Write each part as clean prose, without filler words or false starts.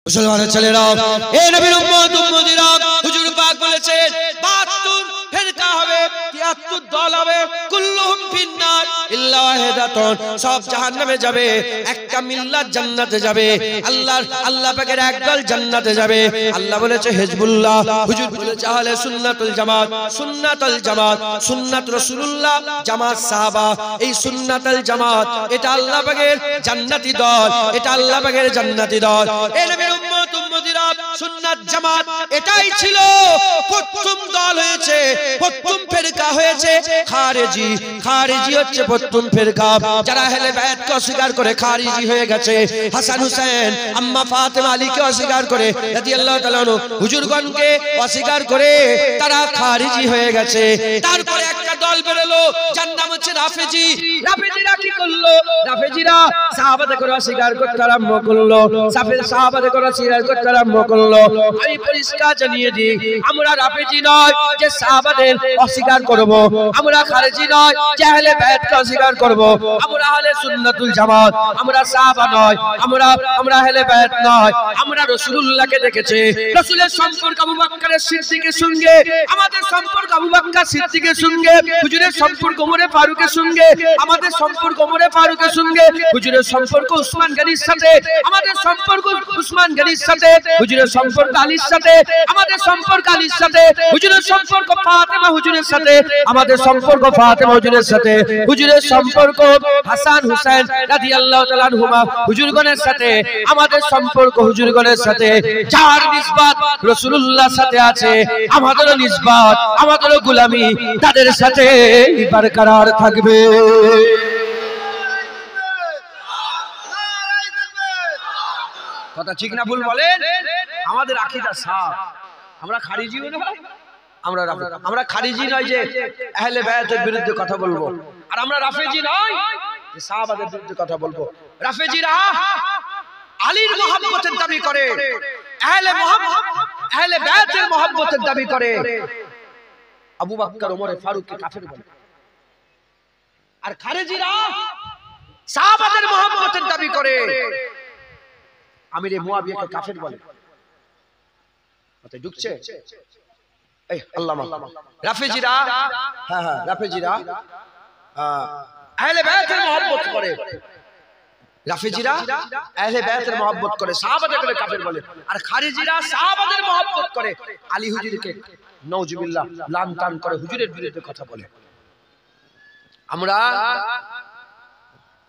মুসলমানের ছেলেরা, এ নবীর উম্মত উম্মতিরা, হুজুর পাক বলেছেন 72 ফিরকা হবে, 73 দল হবে, কুল্লুহুম ফিন্নার ইল্লা ওয়াহিদাতুন, সব জাহান্নামে যাবে, একটা মিল্লাত জান্নাতে যাবে। আল্লাহ পাকের একদল জান্নাতে যাবে। আল্লাহ বলেছে হিজবুল্লাহ, হুজুর বলেছে আহলে সুন্নাতুল জামাত। সুন্নাতুল জামাত, সুন্নাত রাসূলুল্লাহ, জামাত সাহাবা। এই সুন্নাতুল জামাত এটা আল্লাহ পাকের জান্নাতি দল, এটা আল্লাহ পাকের জান্নাতি দল। এই নবীর উম্মত উম্মতিরা, সুন্নাত জামাত এটাই ছিল প্রথম দল হয়েছে, প্রথম ফিরকা হয়েছে খারেজি। খারেজি হচ্ছে প্রথম ফিরকা, যারা আহলে বাইতকে অস্বীকার করে খারেজি হয়ে গেছে। হাসান হুসেন, আম্মা ফাতেমা আলীকে অস্বীকার করে রাদিয়াল্লাহু তাআলা আনহু, হুজুরগণকে অস্বীকার করে তারা খারেজি হয়ে গেছে। তারপরে একটা দল বেরোলো, যার নাম হচ্ছে রাফেজি। রাফেজিরা কি করলো? রাফেজিরা সাহাবাদের করে অস্বীকার করতে আরম্ভ করলো, সাহাবাদের করে অস্বীকার করতে আরম্ভ করলো। আমি পরিষ্কার জানিয়ে দিই, আমরা রাফেজি নয় যে সাহাবাদের অস্বীকার করব, আমরা খারেজি নয় যে আহলে বাইতকে অস্বীকার করব, আমরা আহলে সুন্নাতুল জামাত। আমরা সাহাবা নয়, আমরা আহলে বাইত নয়, আমরা রাসূলুল্লাহকে দেখেছি। রাসূলের সম্পর্ক আবু বকর সিদ্দিকের সঙ্গে, আমাদের সম্পর্ক আবু বকর সিদ্দিকের সঙ্গে। হুজুরের সম্পর্ক ওমর ফারুকের সঙ্গে, আমাদের সম্পর্ক ওমর ফারুকের সঙ্গে। হুজুরের সম্পর্ক উসমান গনির সাথে, আমাদের সম্পর্ক উসমান গনির সাথে। হুজুরের সম্পর্ক আলীর সাথে, আমাদের সম্পর্ক আলীর সাথে। হুজুরের সম্পর্ক ফাতেমা হুজুরের সাথে, আমাদের সম্পর্ক ফাতেমা হুজুরের সাথে। হুজুরের সম্পর্ক হাসান হুসাইন রাদিয়াল্লাহু তাআলা আনহুমা হুজুরগণের সাথে, আমাদের সম্পর্ক হুজুরগণের সাথে। যার নিসবত রাসূলুল্লাহর সাথে আছে, আমাদেরও নিসবত, আমাদেরও গোলামি তাদের সাথে বরকরার থাকবে। কথা ঠিক না ভুল বলেন? আমাদের আকীদা সাফ, আমরা খারিজিও নয়, আমরা খারিজি নয় যে আহলে বাইতের বিরুদ্ধে কথা বলবো, আর আমরা রাফেজি নয় যে সাহাবাদের বিরুদ্ধে কথা বলবো। রাফেজিরা আলীর মহব্বতের দাবি করে, আহলে বাইতের মহব্বতের দাবি করে, আবু বকর ওমর ফারুককে কাফের বলে। আর খারিজিরা সাহাবাদের মহব্বতের দাবি করে, আমিরে মুয়াবিয়াকে কাফের বলে। মাথায় ঢুকছে? এই আল্লামা রাফেজিরা, হ্যাঁ রাফেজিরা আহলে বাইতের মহব্বত করে, রাফেজিরা আহলে বাইতের মহব্বত করে, সাহাবাদেরকে কাফের বলে। আর খারিজিরা সাহাবাদের মহব্বত করে, আলী হুজুরকে নাউজুবিল্লাহ লানতান করে, হুজুরের বিরুদ্ধে কথা বলে। আমরা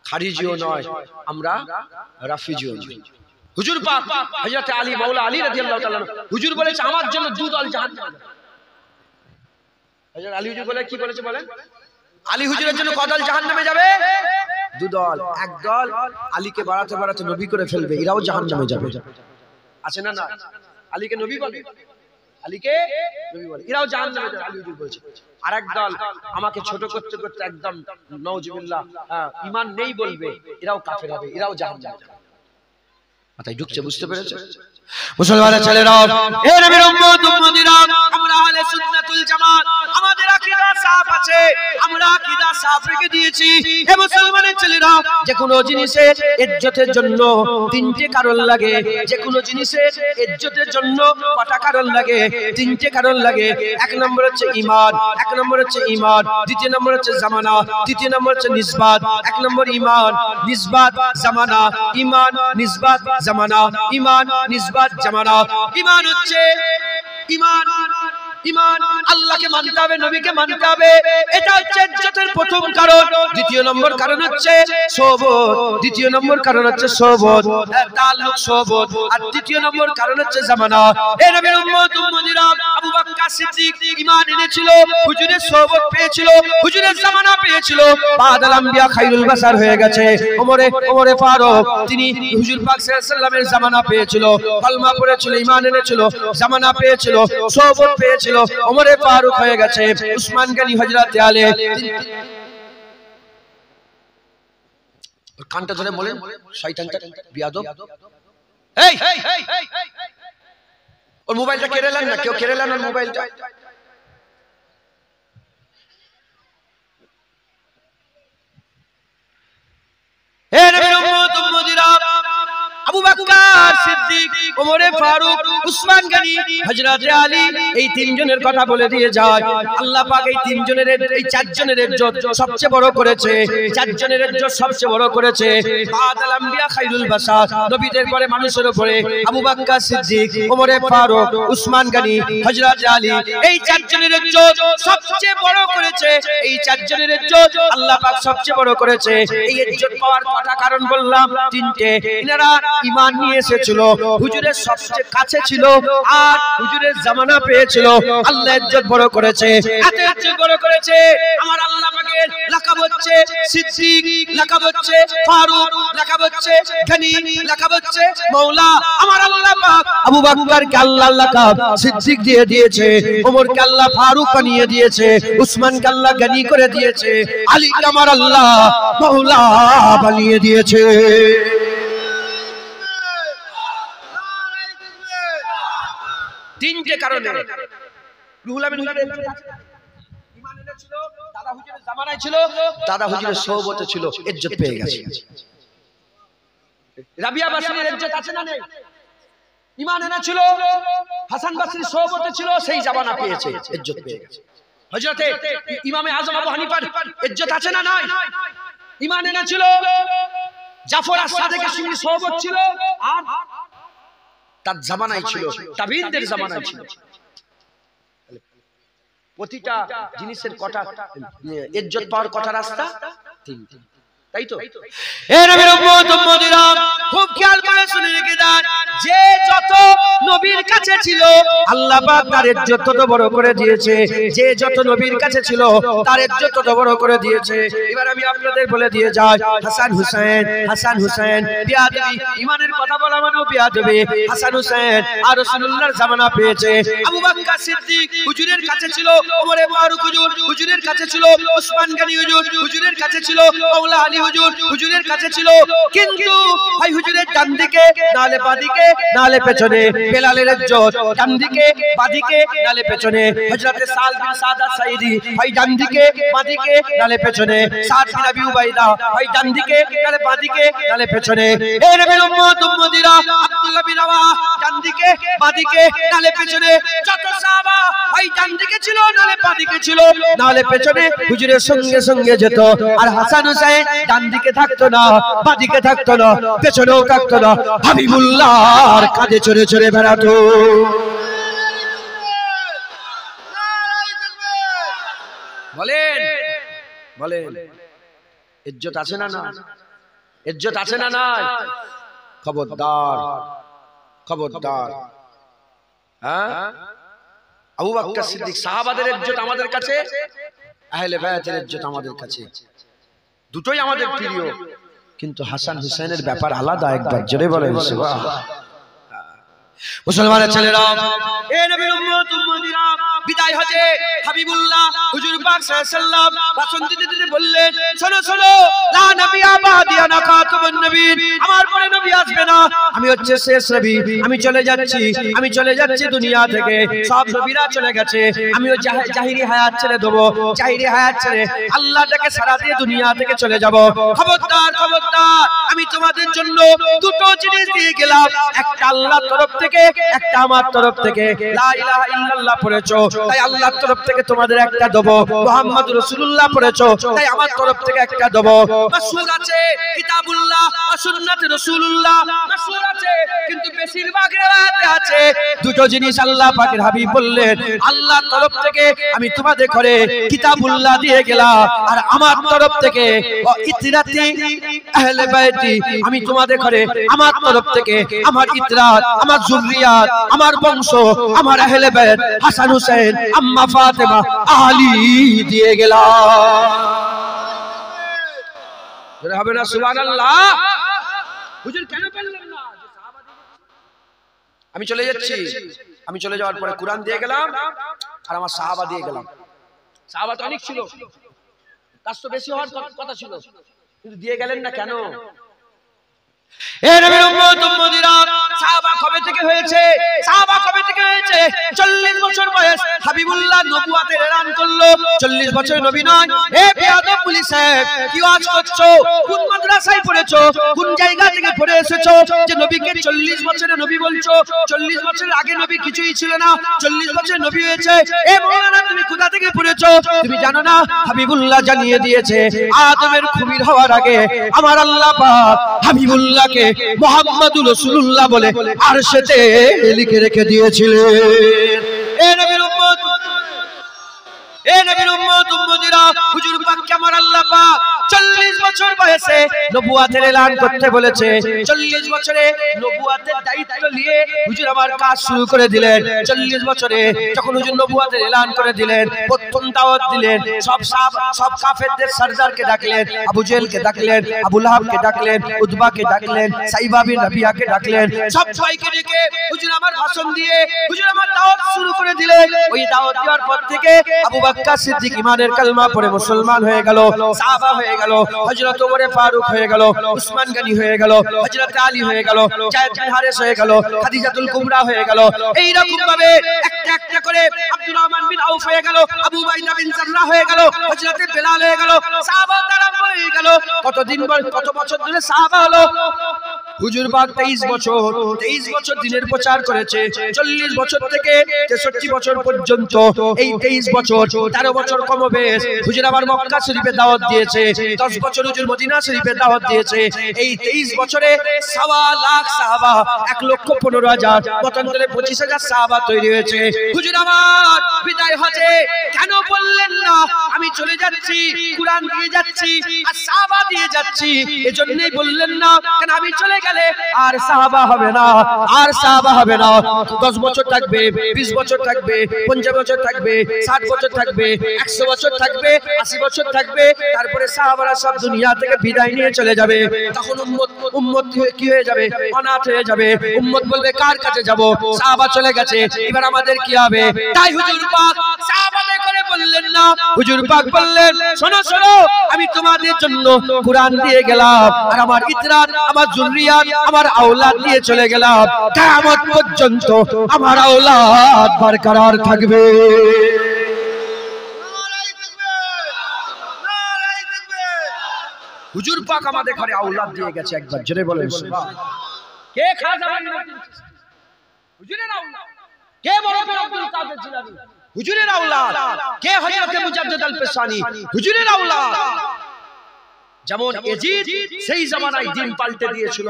খারিজিও নয়, আমরা রাফেজিও নয়। হুজুর পাক হযরত আলী মাওলা আলী রাদিয়াল্লাহু তাআলা হুজুর বলেছে আমার জন্য 2 দল জাহান্নামে যাবে। হযরত আলী হুজুর বলে কি বলেছে বলেন? আলী হুজুরের জন্য কত দল জাহান্নামে যাবে? 2 দল। এক দল আলীকে বাড়াতে বাড়াতে নবী করে ফেলবে, এরাও জাহান্নামে যাবে। আছে না? না, আলীকে নবী বলে, আলীকে নবী বলে, এরাও জাহান্নামে যাবে, আলী হুজুর বলেছে। আর এক দল আমাকে ছোট করতে করতে একদম নাউজুবিল্লাহ ঈমান নেই বলবে, এরাও কাফের হবে, এরাও জাহান্নামে যাবে। মাথায় ঢুকছে? বুঝতে পেরেছে? মুসলমানের ছেলেরা, হে নবীর উম্মত উম্মতিরা, আমরা আহলে সুন্নাতুল জামাত, আমাদের আকীদা সাফ আছে, আমরা আকীদা সাফ রেখে দিয়েছি। হে মুসলমানের ছেলেরা, যে কোনো জিনিসের ইজ্জতের জন্য 3টে কারণ লাগে। যে কোনো জিনিসের ইজ্জতের জন্য কটা কারণ লাগে? 3টে কারণ লাগে। 1 নম্বর হচ্ছে ঈমান, 1 নম্বর হচ্ছে ঈমান, দ্বিতীয় নম্বর হচ্ছে জামানা, তৃতীয় নম্বর হচ্ছে নিসবাত। 1 নম্বর ঈমান, নিসবাত, জামানা। ঈমান, নিসবাত, জামানা। ঈমান, নিসবাত, জামানা। ঈমান হচ্ছে ঈমান আল্লাহকে মানতে হবে, নবীকে মানতে হবে, এটা হচ্ছে ইজ্জতের প্রথম কারণ। দ্বিতীয় নম্বর কারণ হচ্ছে সোহবত, দ্বিতীয় নম্বর কারণ হচ্ছে সোহবত, তাআল্লুক সোহবত। আর তৃতীয় নম্বর কারণ হচ্ছে জামানা। এই নবীর উম্মত উম্মতিরা, আবু বকর সিদ্দিক ঈমান এনেছিল, হুজুরের সোহবত পেয়েছিল, হুজুরের জামানা পেয়েছিল, বাদাল আম্বিয়া খায়রুল বাশার হয়ে গেছে। ওমরে ফারুক, তিনি হুজুর পাক সাল্লাল্লাহু আলাইহি ওয়াসাল্লামের জামানা পেয়েছিল, কলমা পড়েছিল, ঈমান এনেছিল, জামানা পেয়েছিল, সোহবত পেয়েছিল, ওমরে ফারুক হয়ে গেছে। উসমান গনি, হযরত আলী, কানটা ধরে বলেন শয়তানটা বিয়াদব। এই ওর মোবাইলটা কেড়ে নেন না, কেউ কেড়ে নেন ওর মোবাইলটা। হে নবীর উম্মত উম্মতিরা, আবু বকর সিদ্দিক ওমরে ফারুক, উসমান গনি, হযরত আলী, এই তিনজনের কথা বলে দিয়ে যায়। আল্লাহ পাক এই তিনজনের এই চারজনের ইজ্জত সবচেয়ে বড় করেছে, চারজনের ইজ্জত সবচেয়ে বড় করেছে। বাদাল আম্বিয়া খায়রুল বাশার, নবীদের পরে মানুষের উপরে আবু বকর সিদ্দিক, ওমরে ফারুক, উসমান গনি, হযরত আলী, এই চারজনের ইজ্জত সবচেয়ে বড় করেছে। এই চারজনের ইজ্জত আল্লাহ পাক সবচেয়ে বড় করেছে। এই ইজ্জত পাওয়ার কথা কারণ বললাম তিনটে। এনারা ঈমান নিয়ে এসেছিল, হুজুরের সবচেয়ে কাছে ছিল, আর হুজুরের জামানা পেয়েছিল। আল্লাহ ইজ্জত বড় করেছে, এত ইজ্জত বড় করেছে। আমার আল্লাহ পাকের লাকাব হচ্ছে সিদ্দিক, লাকাব হচ্ছে ফারুক, লাকাব হচ্ছে গনি, লাকাব হচ্ছে মাওলা। আমার আল্লাহ পাক আবু বকরকে আল্লাহ লাকাব সিদ্দিক দিয়ে দিয়েছে, ওমরকে আল্লাহ ফারুক বানিয়ে দিয়েছে, উসমানকে আল্লাহ গনি করে দিয়েছে, আলীকে আমার আল্লাহ মাওলা বানিয়ে দিয়েছে। তিনটে কারণে রুহুল আমিন হুজুরের ঈমান এনেছিল, দাদা হুজুরের জামানায় ছিল, দাদা হুজুরের সোহবতে ছিল, ইজ্জত পেয়ে গেছে। রাবিয়া বাসরীর ইজ্জত আছে না নেই? ঈমান এনেছিল, হাসান বাসরীর সোহবতে ছিল, সেই জামানা পেয়েছে, ইজ্জত পেয়ে গেছে। হযরতে ইমামে আযম আবু হানিফার ইজ্জত আছে না নাই? ঈমান এনেছিল, জাফর আস-সাদিকের সঙ্গে সোহবত ছিল, আর তার জামানায় ছিল, তাবিঈনদের জামানায় ছিল। প্রতিটা জিনিসের কটা ইজ্জত পাওয়ার কটা রাস্তা? তিনটি, তাই তো? এ নবীর উম্মত উম্মতিরা খুব খেয়াল করে শুনে রেখে দেন, যে যত নবীর কাছে ছিল আল্লাহ পাক তার ইজ্জত তত বড় করে দিয়েছে। যে যত নবীর কাছে ছিল তার ইজ্জত তত বড় করে দিয়েছে। এবার আমি আপনাদের বলে দিয়ে যাই, হাসান হুসাইন, হাসান হুসাইন বিয়াদবি, ঈমানের কথা বলা মানেও বিয়াদবি। হাসান হুসাইন আর রাসূলুল্লাহর জামানা পেয়েছে। আবু বকর সিদ্দিক হুজুরের কাছে ছিল, ওমরে ফারুক হুজুরের কাছে ছিল, উসমান গনি হুজুরের কাছে ছিল, মাওলা আলী হুজুরের কাছে ছিল। কিন্তু ভাই হুজুরের ডান দিকে নালে বাদিকে নালে পেছনে, বেলালের ইজ্জত ডান দিকে বাদিকে নালে পেছনে। হযরতে সাদ বিন সাদ সাঈদী ভাই ডান দিকে বাদিকে নালে পেছনে। সাদ বিন আবি উবাইদা ভাই ডান দিকে নালে বাদিকে নালে পেছনে। এই নবীর উম্মত উম্মতিরা আব্দুল্লাহ বিন রাওয়াহা ডান দিকে বাদিকে নালে পেছনে। যত সাহাবা ভাই ডান দিকে ছিল, নালে বাদিকে ছিল, নালে পেছনে হুজুরের সঙ্গে সঙ্গে যেত। আর হাসান হুসাইন ডান দিকে থাকতো না, বাদিকে থাকতো না, পেছনেও থাকতো না, হাবিবুল্লাহর কাঁধে চড়ে চড়ে বেড়াতো। বলেন বলেন, ইজ্জত আছে না না? ইজ্জত আছে না নাই? খবরদার খবরদার। হ্যাঁ, আবু বকর সিদ্দিক, সাহাবাদের ইজ্জত আমাদের কাছে, আহলে বায়াতের ইজ্জত আমাদের কাছে, দুটোই আমাদের প্রিয়। কিন্তু হাসান হুসাইনের ব্যাপার আলাদা। একবার জোরে বলেন সুবহানাল্লাহ। মুসলমানের ছেলেরা, এ নবীর উম্মত উম্মতিরা, বিদায় হজে হাবিবুল্লাহ হুজুর পাক সাল্লাল্লাহু আলাইহি ওয়াসাল্লাম ভাষণ দিতে দিতে বললেন, শোনো শোনো, লা নবিয়া বাদি আনা খাতামুন নবীন, আমার পরে নবী আসবে না, আমি হচ্ছে শেষ নবী, আমি চলে যাচ্ছি, আমি চলে যাচ্ছি দুনিয়া থেকে, সব নবীরা চলে গেছে, আমিও জাহিরি হায়াত ছেড়ে দেব, জাহিরি হায়াত ছেড়ে আল্লাহটাকে সারা দিয়ে দুনিয়া থেকে চলে যাব। খবরদার খবরদার, আমি তোমাদের জন্য দুটো জিনিস দিয়ে গেলাম, একটা আল্লাহর তরফ থেকে, একটা আমার তরফ থেকে। লা ইলাহা ইল্লাল্লাহ পড়েছো, তাই আল্লাহর তরফ থেকে তোমাদের একটা দেব। মুহাম্মদুর রাসূলুল্লাহ পড়েছো, তাই আমার তরফ থেকে একটা দেব। মাসুর আছে কিতাবুল্লাহ ওয়া সুন্নাতে রাসূলুল্লাহ, মাসুর আছে, কিন্তু বেশিরভাগ riwayate আছে দুটো জিনিস আল্লাহ পাকের হাবিব বললেন, আল্লাহর তরফ থেকে আমি তোমাদের ঘরে কিতাবুল্লাহ দিয়ে গেলাম, আর আমার তরফ থেকে ইতরাতি আহলে বাইতি, আমি তোমাদের ঘরে আমার তরফ থেকে আমার ইতরাত, আমার যুররিয়াত, আমার বংশ, আমার আহলে বাইত, হাসান হুসাইন, আম্মা ফাতেমা, আলী দিয়ে গেলাম। জোরে হবে না সুবহানাল্লাহ? হুজুর কেন বললেন না? আমি চলে যাচ্ছি, আমি চলে যাওয়ার পরে কুরআন দিয়ে গেলাম, আর আমার সাহাবা দিয়ে গেলাম। সাহাবা তো অনেক ছিল, কাজ তো বেশি হওয়ার কথা ছিল, কিন্তু দিয়ে গেলেন না কেন? এ নবীর উম্মত উম্মতিরা, সাহাবা কবে থেকে হয়েছে? সাহাবা কবে থেকে হয়েছে? 40 বছর বয়স হাবিবুল্লাহ নবুয়তের এলান করলো। 40 বছর নবী নয়। এ বেয়াদব পুলিশ সাহেব, কি ওয়াজ করছো? কোন মাদ্রাসায় পড়েছো? কোন জায়গা থেকে পড়ে এসেছো যে নবীকে 40 বছরে নবী বলছো? 40 বছরের আগে নবী কিছুই ছিল না, 40 বছর নবী হয়েছে। এ মাওলানা, তুমি কোথা থেকে পড়েছো? তুমি জানো না হাবিবুল্লাহ জানিয়ে দিয়েছে আদমের খুমির হওয়ার আগে আমার আল্লাহ পাক হাবিবুল্লাহকে মুহাম্মাদুর রাসূলুল্লাহ বলে আরশেতে লিখে রেখে দিয়েছিলেন। এ নবীর উম্মত, এ নবীর উম্মত উম্মতিরা, হুজুর পাককে আমার আল্লাহ পাক 40 বছর বয়সে নবুয়তের এলান করতে বলেছে। 40 বছরে নবুয়তের দায়িত্ব নিয়ে হুজুর আমার কাজ শুরু করে দিলেন। 40 বছরে যখন হুজুর নবুয়তের এলান করে দিলেন, প্রথম দাওয়াত দিলেন, সব কাফেরদের সরদারকে ডাকলেন, আবু জেহেলকে ডাকলেন, আবু লাহাবকে ডাকলেন, উতবাকে ডাকলেন, সাইবা বিন রাবিয়াকে ডাকলেন, সবাইকে ডেকে হুজুর আমার ভাষণ দিয়ে হুজুর আমার দাওয়াত শুরু করে দিলেন। ওই দাওয়াত দেওয়ার পর থেকে আবু বকর সিদ্দিক ঈমানের কালমা পড়ে মুসলমান হয়ে গেল, সাহাবা হয়ে গেল, হযরত ওমর ফারুক হয়ে গেল, উসমান গনি হয়ে গেল, হযরত আলী হয়ে গেল, যায়েদ বিন হারেস হয়ে গেল, খাদিজাতুল কুবরা হয়ে গেল। এই রকম ভাবে একটা একটা করে আব্দুর রহমান বিন আউফ হয়ে গেল, আবু উবাইদা বিন জাররাহ হয়ে গেল, হযরত বেলাল হয়ে গেল, সাহাবা তারা হয়ে গেল। কত বছর ধরে সাহাবা হলো? হুজুর পাক 23 বছর দিনের প্রচার করেছে। 40 বছর থেকে 63 বছর পর্যন্ত, এই 23 বছর 13 বছর কমবেশ হুজুর আবার মক্কা শরীফে দাওয়াত দিয়েছে। 10 বছর হুজুর মদিনা শরীফে দাওয়াত দিয়েছে। এই 23 বছরে 1.25 লাখ সাহাবা, 1,15,000, মতান্তরে 25,000 সাহাবা তৈরি হয়েছে। হুজুর আমার বিদায় হজে কেন বললেন না আমি চলে যাচ্ছি, কুরআন দিয়ে যাচ্ছি আর সাহাবা দিয়ে যাচ্ছি? এজন্যই বললেন না কেন আমি চলে গেলে আর সাহাবা হবে না, আর সাহাবা হবে না। 10 বছর থাকবে, 20 বছর থাকবে, 50 বছর থাকবে, 60 বছর থাকবে, 100 বছর থাকবে, 80 বছর থাকবে, তারপরে সাহাবারা সব দুনিয়া থেকে বিদায় নিয়ে চলে যাবে। তখন উম্মত কি হয়ে যাবে? অনাথ হয়ে যাবে। উম্মত বলবে কার কাছে যাব? সাহাবা চলে গেছে, এবার আমাদের কি হবে? তাই হুজুর পাক সাহাবাদের করে বললেন না, হুজুর পাক বললেন শোনো শোনো, আমি তোমাদের জন্য কুরআন দিয়ে গেলাম আর আমার ইতরাত, আমার যুররিয়াত, আমার আওলাদ দিয়ে চলে গেলাম। কিয়ামত পর্যন্ত আমার আওলাদ বরকরার থাকবে। হুজুর পাক আমাদের ঘরে আওলাদ দিয়ে গেছে। একবার জোরে বলেন সুবহান। কে খাজা বান্দা? হুজুরের আওলাদ। কে বড় আব্দুল কাদের জিলানী? হুজুরের আওলাদ। কে হযরত মুজাদ্দিদ আল-ফিসানি? হুজুরের আওলাদ। যেমন ইয়াজিদ সেই জামানায় দিন পাল্টে দিয়েছিল,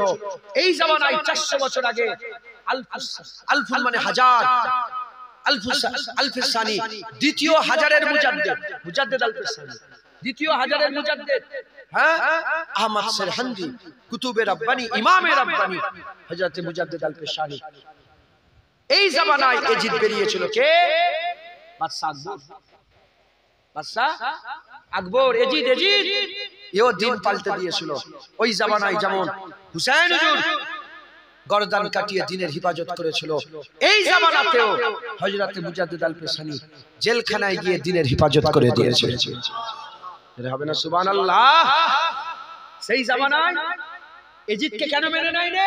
এই জামানায় 400 বছর আগে আলফুল মানে হাজার, আল-ফিসানি দ্বিতীয় হাজারের মুজাদ্দিদ আল-ফিসানি, দ্বিতীয় হাজারের মুজাদ্দিদ, হ্যাঁ, আহমদ সিরহিন্দি, কুতুবে রাব্বানি, ইমামে রাব্বানি হযরত মুজাদ্দিদ আল-ফিসানি। এই জামানায় ইয়াজিদ বেরিয়েছিল। কে? বাদশা আকবর। ইয়াজিদ এও দিন পাল্টে দিয়েছিল। ওই জামানায় যেমন হুসাইন হুজুর গর্দান কাটিয়ে দিনের হিফাজত করেছিল, এই জামানাতেও হযরত মুজাদ্দিদ আল-ফিসানি জেলখানায় গিয়ে দিনের হিফাজত করে দিয়েছে। এর হবে না সুবহানাল্লাহ? সেই জামানায় ইয়াজিদকে কেন মেনে নেয় না?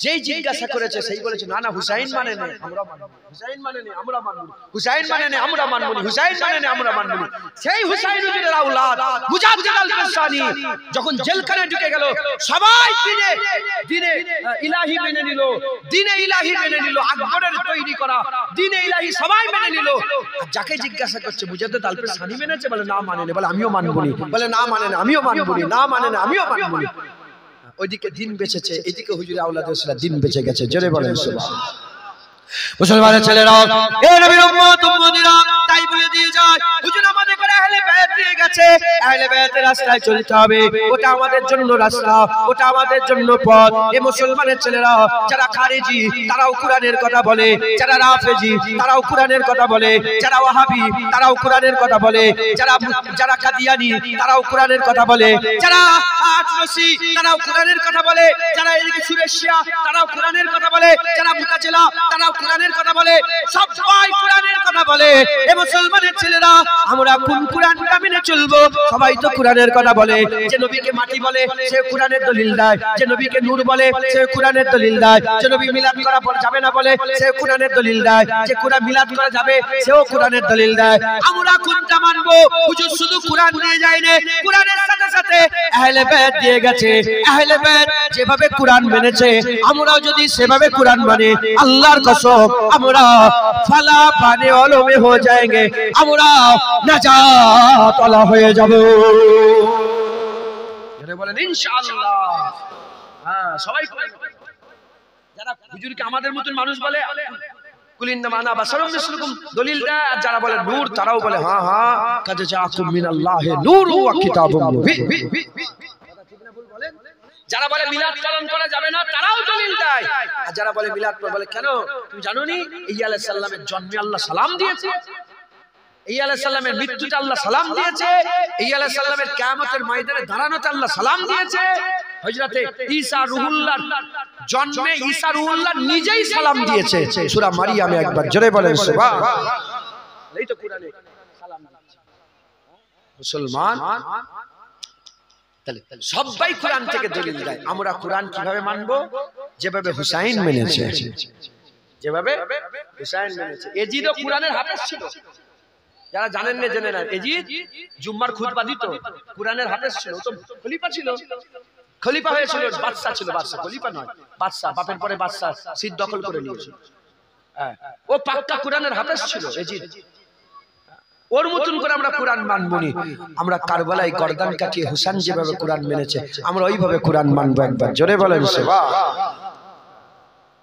যেই জিজ্ঞাসা করেছে সেই বলেছে না না, হুসাইন মানে না আমরা মানব, হুসাইন মানে না আমরা মানব, হুসাইন মানে না আমরা মানব, হুসাইন মানে না আমরা মানব। সেই হুসাইন হুজুরের আওলাদ মুজাদ্দিদ আল-ফিসানি যখন জেলখানায় ঢুকে গেল, সবাই দিনে ইলাহি মেনে নিল, দিনে ইলাহি মেনে নিল, আকবরের তৈরি করা দিনে ইলাহি সবাই মেনে নিল। যাকে জিজ্ঞাসা করছে মুজাদ্দিদ আল-ফিসানি মেনেছে? বলে না মানে না। বলে আমিও মানব না। বলে না মানে না আমিও মানব না। না মানে না আমিও মানব না। ওইদিকে দিন বেঁচেছে, এদিকে হুজুর আওলাদের দিন বেঁচে গেছে। জোরে বলেন সুবহান। মুসলমানের ছেলেরা, এ নবীর উম্মত উম্মতিরা, তাই বলে দিয়ে যায় হুজুর আমাদের করে আহলে বায়াত দিয়ে গেছে। আহলে বায়াতের রাস্তায় চলতে হবে, ওটা আমাদের জন্য রাস্তা, ওটা আমাদের জন্য পথ। এই মুসলমানের ছেলেরা যারা খারিজি তারাও কোরআনের কথা বলে, যারা রাফেজি তারাও কোরআনের কথা বলে, যারা ওয়াহাবি তারাও কোরআনের কথা বলে, যারা কাদিয়ানি তারাও কোরআনের কথা বলে, যারা আটনসি তারাও কোরআনের কথা বলে, যারা এদিকে সুরেশিয়া তারাও কোরআনের কথা বলে, যারা মুতাজিলা তারাও কোরআনের কথা বলে, সবাই কোরআনের কথা বলে। এ মুসলমানের ছেলেরা আমরা কোন কোরআনটা মেনে চলবো? সবাই তো কোরআনের কথা বলে। যে নবীকে মাটি বলে সে কোরআনের দলিল দেয়, যে নবীকে নূর বলে সে কোরআনের দলিল দেয়, যে নবী মিলাদ করা যাবে না বলে সে কোরআনের দলিল দেয়, যে কোরআন মিলাদ করা যাবে সেও কোরআনের দলিল দেয়। আমরা কোনটা মানবো? হুজুর শুধু কোরআন দিয়ে যায় না, কোরআনের সাথে সাথে আহলে বাইত দিয়ে গেছে। আহলে বাইত যেভাবে কোরআন মেনেছে আমরাও যদি সেভাবে কোরআন মানে, আল্লাহর কসম আমরা ফালা পানে অলমে হয়ে যাएंगे, আমরা নাজাত ওয়ালা হয়ে যাব। এর বলেন ইনশাআল্লাহ। হ্যাঁ, সবাই যারা হুজুরকে আমাদের মতন মানুষ বলে কুলিন্না মানা বাসারুম মিসলুকুম দলিল দেয়, আর যারা বলে নূর তারাও বলে হ্যাঁ হ্যাঁ কাদ জাআকুম মিনাল্লাহি নূরু ওয়া কিতাবুম মুবিন। ঠিক না ভুল বলেন? যারা বলে মিলাদ পালন করা যাবে না তারাও দলিল দেয়, আর যারা বলে মিলাদ বলে কেন তুমি জানো নি ঈসা আলাইহিস সালামের জন্মে আল্লাহ সালাম দিয়েছে, ঈসা আলাইহিস সালামের মৃত্যুতে আল্লাহ সালাম দিয়েছে, ঈসা আলাইহিস সালামের কিয়ামতের ময়দানে দাঁড়ানোতে আল্লাহ সালাম দিয়েছে। হযরতে ঈসা রূহুল্লাহর জন্মে ঈসা রূহুল্লাহ নিজেই সালাম দিয়েছে সূরা মারিয়ামে। একবার জোরে বলেন সুবহানাল্লাহ। এই তো কোরআনে সালাম দিয়েছে মুসলমান। তাহলে সবাই কোরআন থেকে দলিল দেয়। আমরা কোরআন কিভাবে মানবো? যেভাবে হুসাইন মেনেছে, যেভাবে হুসাইন মেনেছে। এজিদও কোরআনের হাফেজ ছিল। যারা জানেন না জেনে নেন, এজিদ জুম্মার খুতবা দিত, কোরআনের হাফেজ ছিল। তো খলিফা ছিল, খলিফা হয়েছিল, বাদশা ছিল। বাদশা খলিফা নয়, বাদশা, বাপের পরে বাদশা সিট দখল করে নিয়েছিল। ও পাক্কা কোরআনের হাফেজ ছিল এজিদ। ওর মতন করে আমরা কোরআন মানবো নি। আমরা কারবালায় গর্দান কাটিয়ে হুসাইন যেভাবে কোরআন মেনেছে আমরা ওইভাবে কোরআন মানবো। একবার জোরে বলেন সুবহানাল্লাহ।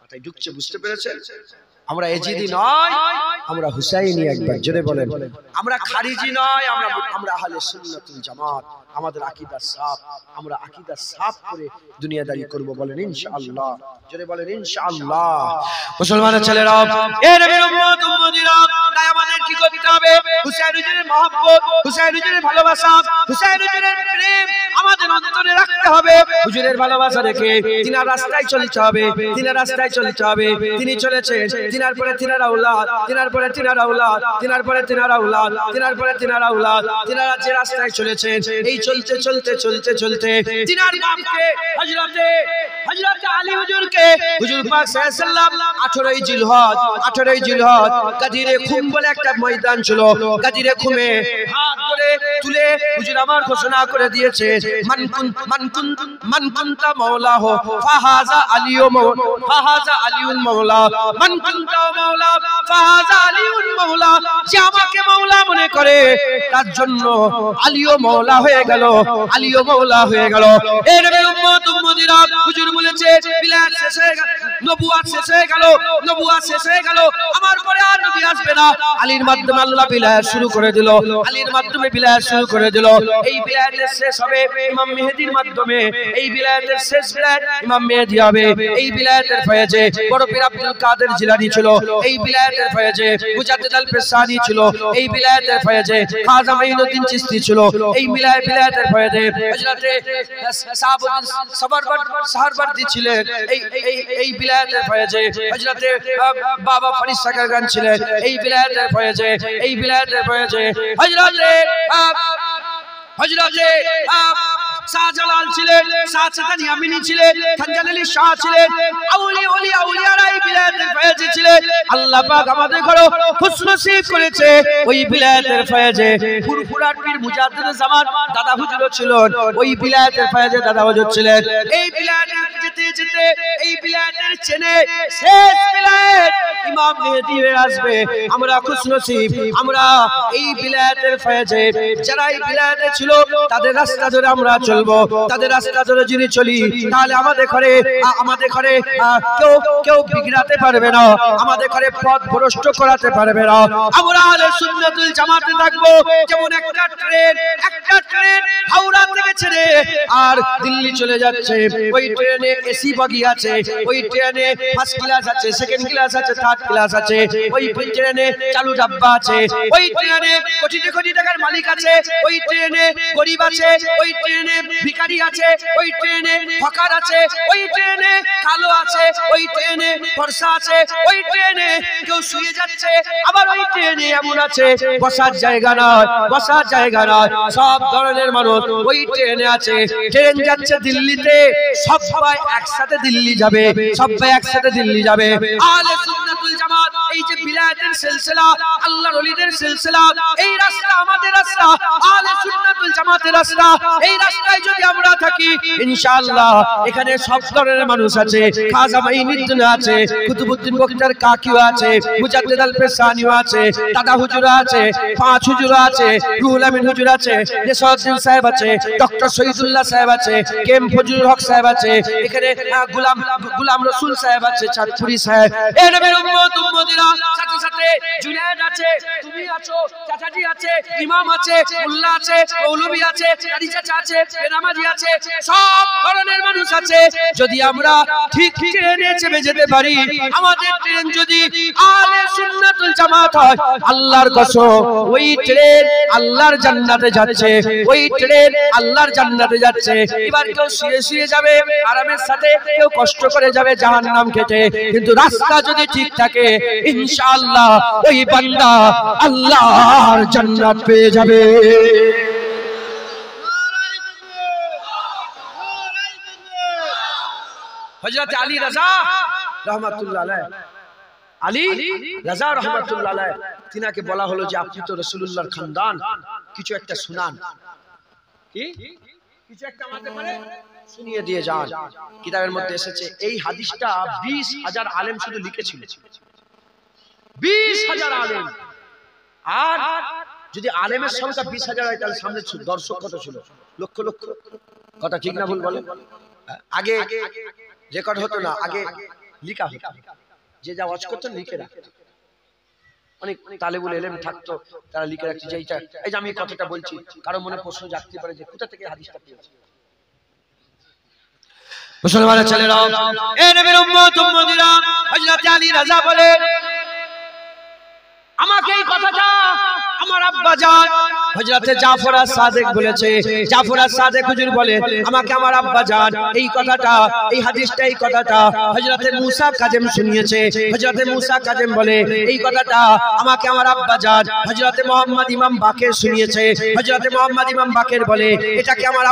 মাথায় ঢুকছে? বুঝতে পেরেছেন? আমরা এজিদি নয়, আমরা হুসাইনি। একবার জোরে বলেন। আমরা খারিজি নয়, আমরা আহলে সুন্নাতুল জামাত। আমাদের আকীদা সাফ, আমরা আকীদা সাফ করে দুনিয়াদারি করব। বলেন ইনশাআল্লাহ। জোরে বলেন ইনশাআল্লাহ। মুসলমানের ছেলেরা, এ নবীর উম্মত উম্মতিরা, তাই আমাদের কি করতে হবে? হুসাইন হুজুরের মহব্বত, হুসাইন হুজুরের ভালোবাসা, হুসাইন হুজুরের প্রেম আমাদের অন্তরে রাখতে হবে। হুজুরের ভালোবাসা রেখে তিনার রাস্তায় চলতে হবে, তিনার রাস্তায় চলতে হবে। তিনি চলেছেন, তিনার পরে তিনার আওলাদ, তিনার পরে তিনার আওলাদ, তিনার পরে তিনার আওলাদ, তিনার পরে তিনার আওলাদ। তিনারা যে রাস্তায় চলেছেন, এই চলতে চলতে চলতে চলতে তিনার বাপকে হযরতে আলী হুজুরকে হুজুর পাক সাল্লাল্লাহু আলাইহি ওয়াসাল্লাম 18ই জিলহজ গাদিরে খুম বলে একটা ময়দান ছিল। গাদিরে খুমে হাত ধরে তুলে হুজুর আমার ঘোষণা করে দিয়েছে, মান কুনতা মাওলাহু ফাহাজা আলিউল মাওলা, মান কুনতা মাওলা ফাহাজা আলিউল মাওলা। যে আমাকে মাওলা মনে করে তার জন্য আলীও মাওলা হয়ে গেল, আলীও মাওলা হয়ে গেল। এ নবীর উম্মত উম্মতিরা, হুজুর বলেছে বিলাত শেষ হয়ে গেল, নবুয়ত শেষ হয়ে গেল, নবুয়ত শেষ হয়ে গেল, আমার পরে আর নবী আসবে না। আলীর মাধ্যমে আল্লাহ বিলাত শুরু করে দিল, আলীর মাধ্যমে বিলাত শুরু করে দিল। এই বিলাতের শেষ হবে ইমাম মেহেদীর মাধ্যমে, এই বিলাতের শেষ বিলাত ইমাম মেহেদী হবে। এই বিলাতের ফয়েজে বড় পীর আব্দুল কাদের জিলানী ছিল, এই বিলাতের ফয়েজে মুজাদ্দিদ আল ফিসানি ছিল, এই বিলাতের ফয়েজে খাজা মাইনুদ্দিন চিশতি ছিল, এই বিলাতের ফয়েজে হযরতে সাহাবুদ্দিন সাহারবার্দি ছিলেন, এই বিলাতের ফয়েজে হযরতে বাবা ফরিদ সাকারগান ছিলেন, এই বিলাতের ফয়েজে, এই বিলাতের ফয়েজে হযরতে শাহজালাল ছিলেন, শাহজাহান ইয়ামিনী ছিলেন, খানজান আলী শাহ ছিলেন, আউলিয়ারা এই বিলাতের ফয়েজে ছিলেন। আল্লাহ পাক আমাদের ঘরে খুশনসিব করেছে ওই বিলাতের ফয়েজে। ফুরফুরার পীর মুজাদ্দিদ জামান দাদা হুজুর ছিলেন, ওই বিলাতের ফয়েজে দাদা হুজুর ছিলেন। এই বিলাতের যেতে যেতে এই বিলাতের চেনে শেষ বিলাত ইমাম মেহেদী হয়ে আসবে। আমরা খুশনসিব, আমরা এই বিলাতের ফয়েজে যারা এই বিলাতে ছিল তাদের রাস্তা ধরে আমরা চলবো, তাদের রাস্তা ধরে যদি চলি তাহলে আমাদের ঘরে কেউ বিগড়াতে পারবে না, আমাদের ঘরে পথ ভ্রষ্ট করাতে পারবে না। আমরা আহলে সুন্নাতুল জামাতে থাকবো। যেমন একটা ট্রেন হাওড়া থেকে ছেড়ে আর দিল্লি চলে যাচ্ছে, ওই ট্রেনে এসি বগি আছে, ওই ট্রেনে ফার্স্ট ক্লাস আছে, সেকেন্ড ক্লাস আছে, থার্ড থার্ড ক্লাস আছে, ওই ট্রেনে চালু ডাব্বা আছে, ওই ট্রেনে কোটি কোটি টাকার মালিক আছে, ওই ট্রেনে গরিব আছে, ওই ট্রেনে ভিখারি আছে, ওই ট্রেনে হকার আছে, ওই ট্রেনে কালো আছে, ওই ট্রেনে ফর্সা আছে, ওই ট্রেনে কেউ শুয়ে যাচ্ছে, আবার ওই ট্রেনে এমন আছে বসার জায়গা নয়, বসার জায়গা নয়, সব ধরনের মানুষ ওই ট্রেনে আছে। ট্রেন যাচ্ছে দিল্লিতে, সবাই একসাথে দিল্লি যাবে, সবাই একসাথে দিল্লি যাবে। আহলে সুন্নাতুল জামাত এই যে বিলায়াতের সিলসিলা, আল্লাহর ওলিদের সিলসিলা, এই রাস্তা আমাদের রাস্তা, আহলে সুন্নাতুল জামাতের রাস্তা। এই রাস্তায় যদি আমরা থাকি ইনশাআল্লাহ এখানে সব ধরনের মানুষ আছে। খাজা মাইনুদ্দিন আছে, কুতুবউদ্দিন বখতিয়ার কাকিও আছে, মুজাদ্দিদ আল পেশানিও আছে, দাদা হুজুর আছে, পাঁচ হুজুর আছে, রুহুল আমিন হুজুর আছে, নেসাউদ্দিন সাহেব আছে, ডক্টর শহীদুল্লাহ সাহেব আছে, কেম ফজলুল হক সাহেব আছে, এখানে গোলাম রসুল সাহেব আছে, চাঁদপুরি সাহেব। এই নবীর উম্মত উম্মতিরা, সাথে সাথে জুনায়েদ আছে, তুমি আছো, চাচাজি আছে, ইমাম আছে, মোল্লা আছে, মৌলভী আছে, কারি চাচা আছে, বেনামাজি আছে, সব ধরনের মানুষ আছে। যদি আমরা ঠিক ট্রেনে চেপে যেতে পারি, আমাদের ট্রেন যদি আহলে সুন্নাতুল জামাত হয়, আল্লাহর কসম ওই ট্রেন আল্লাহর জান্নাতে যাচ্ছে, ওই ট্রেন আল্লাহর জান্নাতে যাচ্ছে। এবার কেউ শুয়ে শুয়ে যাবে আরামের সাথে, কেউ কষ্ট করে যাবে জাহান্নাম খেতে, কিন্তু রাস্তা যদি ঠিক থাকে ইনশাআল্লাহ ওই বান্দা আল্লাহর জান্নাত পেয়ে যাবে। হযরত আলী রাজা রাহমাতুল্লাহ আলাইহি, আলী রাজা রাহমাতুল্লাহ আলাইহি, তিনাকে বলা হলো যে আপনি তো রাসূলুল্লাহর খানদান, কিছু একটা শুনান, কি কিছু একটা আমাদের মানে শুনিয়ে দিয়ে যান। কিতাবের মধ্যে এসেছে এই হাদিসটা 20,000 আলেম শুধু লিখেছিল, 20,000 আলেম। আর যদি আলেমের সংখ্যা 20,000 হয় তাহলে সামনে দর্শক কত ছিল? লক্ষ লক্ষ। কথা ঠিক না ভুল বলেন? আগে রেকর্ড হতো না, আগে লিখা হতো, যে যা ওয়াজ করতেন লিখে রাখতো। অনেক তালেবুল ইলম থাকতো, তারা লিখে রাখছে যে এইটা, এই যে আমি কথাটা বলছি, কারো মনে প্রশ্ন জাগতে পারে যে কোথা থেকে হাদিসটা পেয়েছে। মুসলমানের ছেলেরা, এই নবীর উম্মত উম্মতিরা, হযরত আলী রাজা বলে আমাকে এই কথাটা আমার আব্বা জান হযরত জাফর আস-সাদিক বলেছে। জাফর আস-সাদিক হুজুর বলে আমাকে আমার আব্বা জান এই কথাটা, এই হাদিসটা, এই কথাটা হযরত মুসা কাজেম শুনিয়েছে। হযরত মুসা কাজেম বলে এই কথাটা আমাকে আমার আব্বা জান হযরত মুহাম্মদ ইমাম বাকের শুনিয়েছে। হযরত মুহাম্মদ ইমাম বাকের বলে এটাকে আমার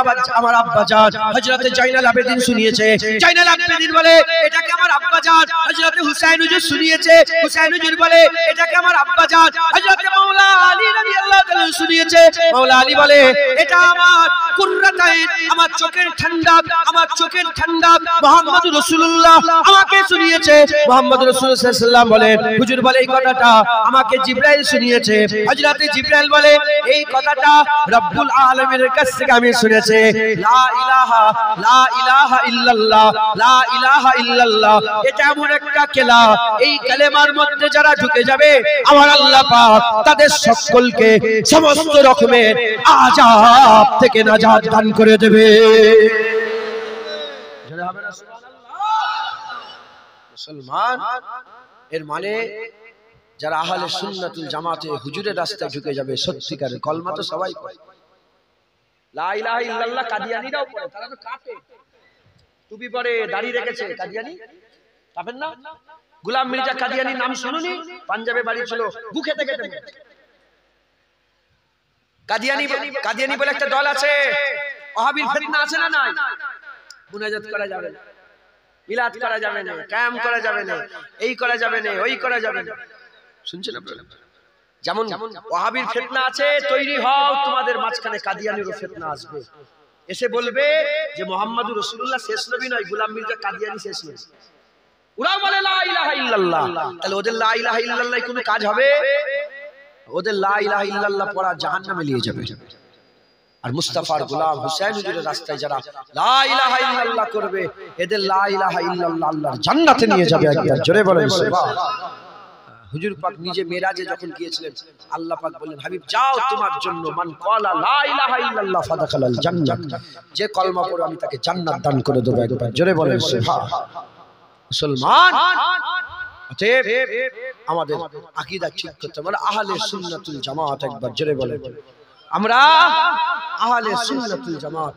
আব্বা জান হযরত জয়নাল আবেদিন শুনিয়েছে। জয়নাল আবেদিন বলে এটাকে আমার আব্বা জান হযরত হুসাইন হুজুর শুনিয়েছে। হুসাইন হুজুর বলে এটাকে আমার আব্বা জান হযরত মাওলা আলী রাদিয়াল্লাহু তাআলা শুনিয়েছে। মাওলা আলী বলে এটা আমার কুররাতাইন, আমার চোখের ঠান্ডা, আমার চোখের ঠান্ডা মুহাম্মদ রাসূলুল্লাহ আমাকে শুনিয়েছে। মুহাম্মদ রাসূলুল্লাহ সাল্লাল্লাহু আলাইহি ওয়াসাল্লাম বলে হুজুর বলে এই কথাটা আমাকে জিবরাইল শুনিয়েছে। হযরত জিবরাইল বলে এই কথাটা রব্বুল আলামিনের কাছ থেকে আমি শুনেছি। লা ইলাহা ইল্লাল্লাহ, লা ইলাহা ইল্লাল্লাহ, এটা এমন একটা কেলা, এই কালেমার মধ্যে যারা ঢুকে যাবে আমার আল্লাহ পাক তাদের সকলকে সমস্ত রকমের আযাব থেকে নাজাত দান করে দেবে। মুসলমান, এর মানে যারা আহলে সুন্নাতুল জামাতে হুজুরের রাস্তায় ঢুকে যাবে সত্যিকারের, কলমা তো সবাই পড়ে, লা ইলাহা ইল্লাল্লাহ কাদিয়ানীরাও পড়ে, তারা তো কাফের, টুপি পরে, দাড়ি রেখেছে, কাদিয়ানী কাফের না? গোলাম মির্জা কাদিয়ানীর নাম শুনুনি? পাঞ্জাবে বাড়ি ছিল, গু খেতে খেতে কাদিয়ানী বলে একটা দল আছে, ওয়াহাবির ফিতনা আছে না? নাই, মুনাজাত করা যাবে না, মিলাদ করা যাবে না, কায়াম করা যাবে না, এই করা যাবে না, ওই করা যাবে না। শুনছেন আপনারা? যেমন ওয়াহাবির ফিতনা আছে, তৈরি হও, তোমাদের মাঝখানে কাদিয়ানিরও ফিতনা আসবে, এসে বলবে যে মুহাম্মদুর রাসূলুল্লাহ শেষ নবী নয়, গোলাম মির্জা কাদিয়ানী শেষ নবী। ওরাও বলে লা ইলাহা ইল্লাল্লাহ, তাহলে ওদের লা ইলাহা ইল্লাল্লাহ কোনো কাজ হবে? ওদের লা ইলাহা ইল্লাল্লাহ পড়া জাহান্নামে নিয়ে যাবে। আর মুস্তাফার গোলাম হুসাইন হুজুরের রাস্তায় যারা লা ইলাহা ইল্লাল্লাহ করবে, এদের লা ইলাহা ইল্লাল্লাহ আল্লাহর জান্নাতে নিয়ে যাবে। একবার জোরে বলেন সুবহানাল্লাহ। হুজুর পাক নিজে মেরাজে যখন গিয়েছিলেন, আল্লাহ পাক বললেন হাবিব যাও, তোমার জন্য মান ক্বালা লা ইলাহা ইল্লাল্লাহ ফাদাখালাল জান্নাত, যে কলমা পড়ে আমি তাকে জান্নাত দান করে দেব। একবার জোরে বলেন সুবহানাল্লাহ। মুসলমান, অতএব আমাদের আকীদা ঠিক করতে হবে, আহলে সুন্নাতুল জামাত। একবার জোরে বলেন, আমরা আহলে সুন্নাতুল জামাত।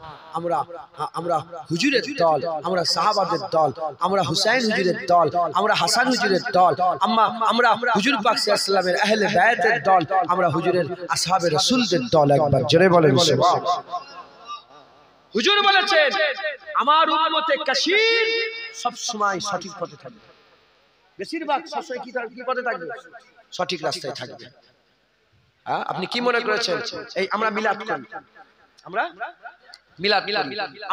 আমরা হুজুরের দল, আমরা সাহাবাদের দল, আমরা হুসাইন হুজুরের দল, আমরা হাসান হুজুরের দল, আমরা হুজুর পাক সাল্লাল্লাহু আলাইহি ওয়াসাল্লামের আহলে বায়তের দল, আমরা হুজুরের আসহাবে রাসূলদের দল। একবার জোরে বলেন সুবহানাল্লাহ। হুজুর বলেছেন আমার উম্মতে কাসীর সব সময় সঠিক পথে থাকবে, বেশিরভাগ সবসময় কি পথে থাকবে? সঠিক রাস্তায় থাকবে। হ্যাঁ, আপনি কি মনে করেছেন এই আমরা মিলাদ করি, আমরা মিলাদ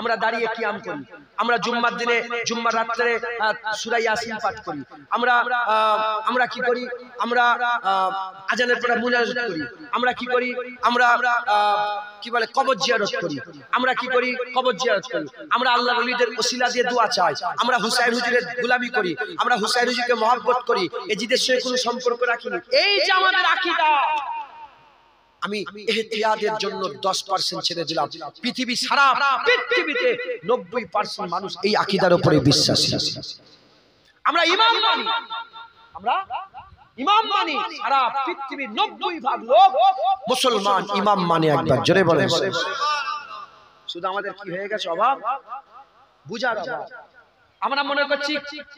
আমরা দাঁড়িয়ে কিয়াম করি, আমরা জুম্মার দিনে জুম্মার রাতে সূরা ইয়াসিন পাঠ করি, আমরা কি করি? আমরা আজানের পরে মুনাজাত করি, আমরা কি করি? আমরা কি বলে কবর জিয়ারত করি, আমরা কি করি? কবর জিয়ারত করি, আমরা আল্লাহর ওলিদের ওসিলা দিয়ে দোয়া চাই, আমরা হুসাইন হুজুরের গোলামি করি, আমরা হুসাইন হুজুরকে মহব্বত করি, এই জিদের সাথে কোনো সম্পর্ক রাখি না। এই যে আমাদের আকীদা, আমি ইহতিয়াদের জন্য 10% ছেড়ে দিলাম। পৃথিবী সারা পৃথিবীতে 90% মানুষ এই আকীদার উপরে বিশ্বাসী। আমরা ইমাম মানি, আমরা ইমাম মানি, সারা পৃথিবীর 90% লোক মুসলমান ইমাম মানে। একবার জোরে বলেন। শুধু আমাদের কি হয়ে গেছে? অভাব, বুঝার অভাব। আমরা মনে করছি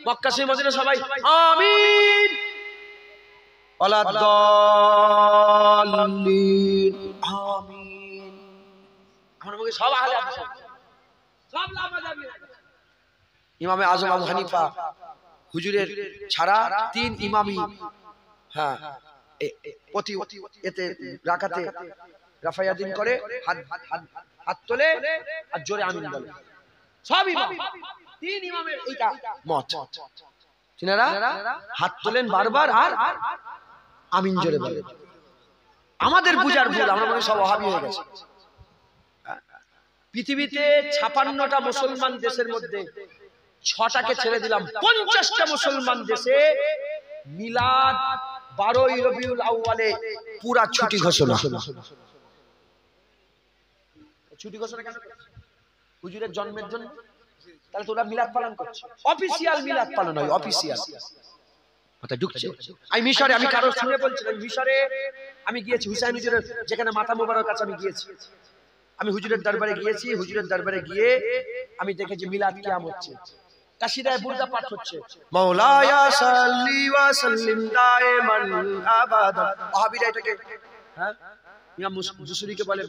মক্কা শরীফ মদিনা সবাই আমিন ওয়ালাদ-দাল্লিন আমিন, আমরা বলি সব আহলে হাদিস, সব লামাযাবি। ইমামে আযম আবু হানিফা হুজুরের ছাড়া 3 ইমামই হ্যাঁ প্রতি এতে রাকাতে রাফায়াদিন করে, হাত তোলে আর জোরে আমিন বলে। সব ইমাম 3 ইমামের এইটা মত। তিনারা হাত তোলেন বারবার আর আমিন জোরে বলে। আমাদের বুঝার ভুল, আমরা মনে সব ওয়াহাবি হয়ে গেছে। পৃথিবীতে 56টা মুসলমান দেশের মধ্যে 6টাকে ছেড়ে দিলাম, 50টা মুসলমান দেশে মিলাদ 12ই রবিউল আউয়ালে পুরা ছুটি ঘোষণা। ছুটি ঘোষণা কেন? হুজুরের জন্মের জন্য। তাহলে তোরা মিলাদ পালন করছে, অফিশিয়াল মিলাদ পালন হয়, অফিশিয়াল। মাথা ঢুকছে। আমি মিশরে, আমি কারো শুনে বলছিলাম, মিশরে আমি গিয়েছি, হুসাইন হুজুরের যেখানে মাথা মোবারক আছে আমি গিয়েছি। আমি হুজুরের দরবারে গিয়েছি, হুজুরের দরবারে গিয়ে আমি দেখেছি মিলাদ কিয়াম হচ্ছে, কাসিদায়ে বুরদা পাঠ হচ্ছে, মাওলায়া সাল্লি ওয়া সাল্লিম দাইমান আবাদা। ওয়াহাবিরা এটাকে হ্যাঁ ইমাম বুসুরীকে বলে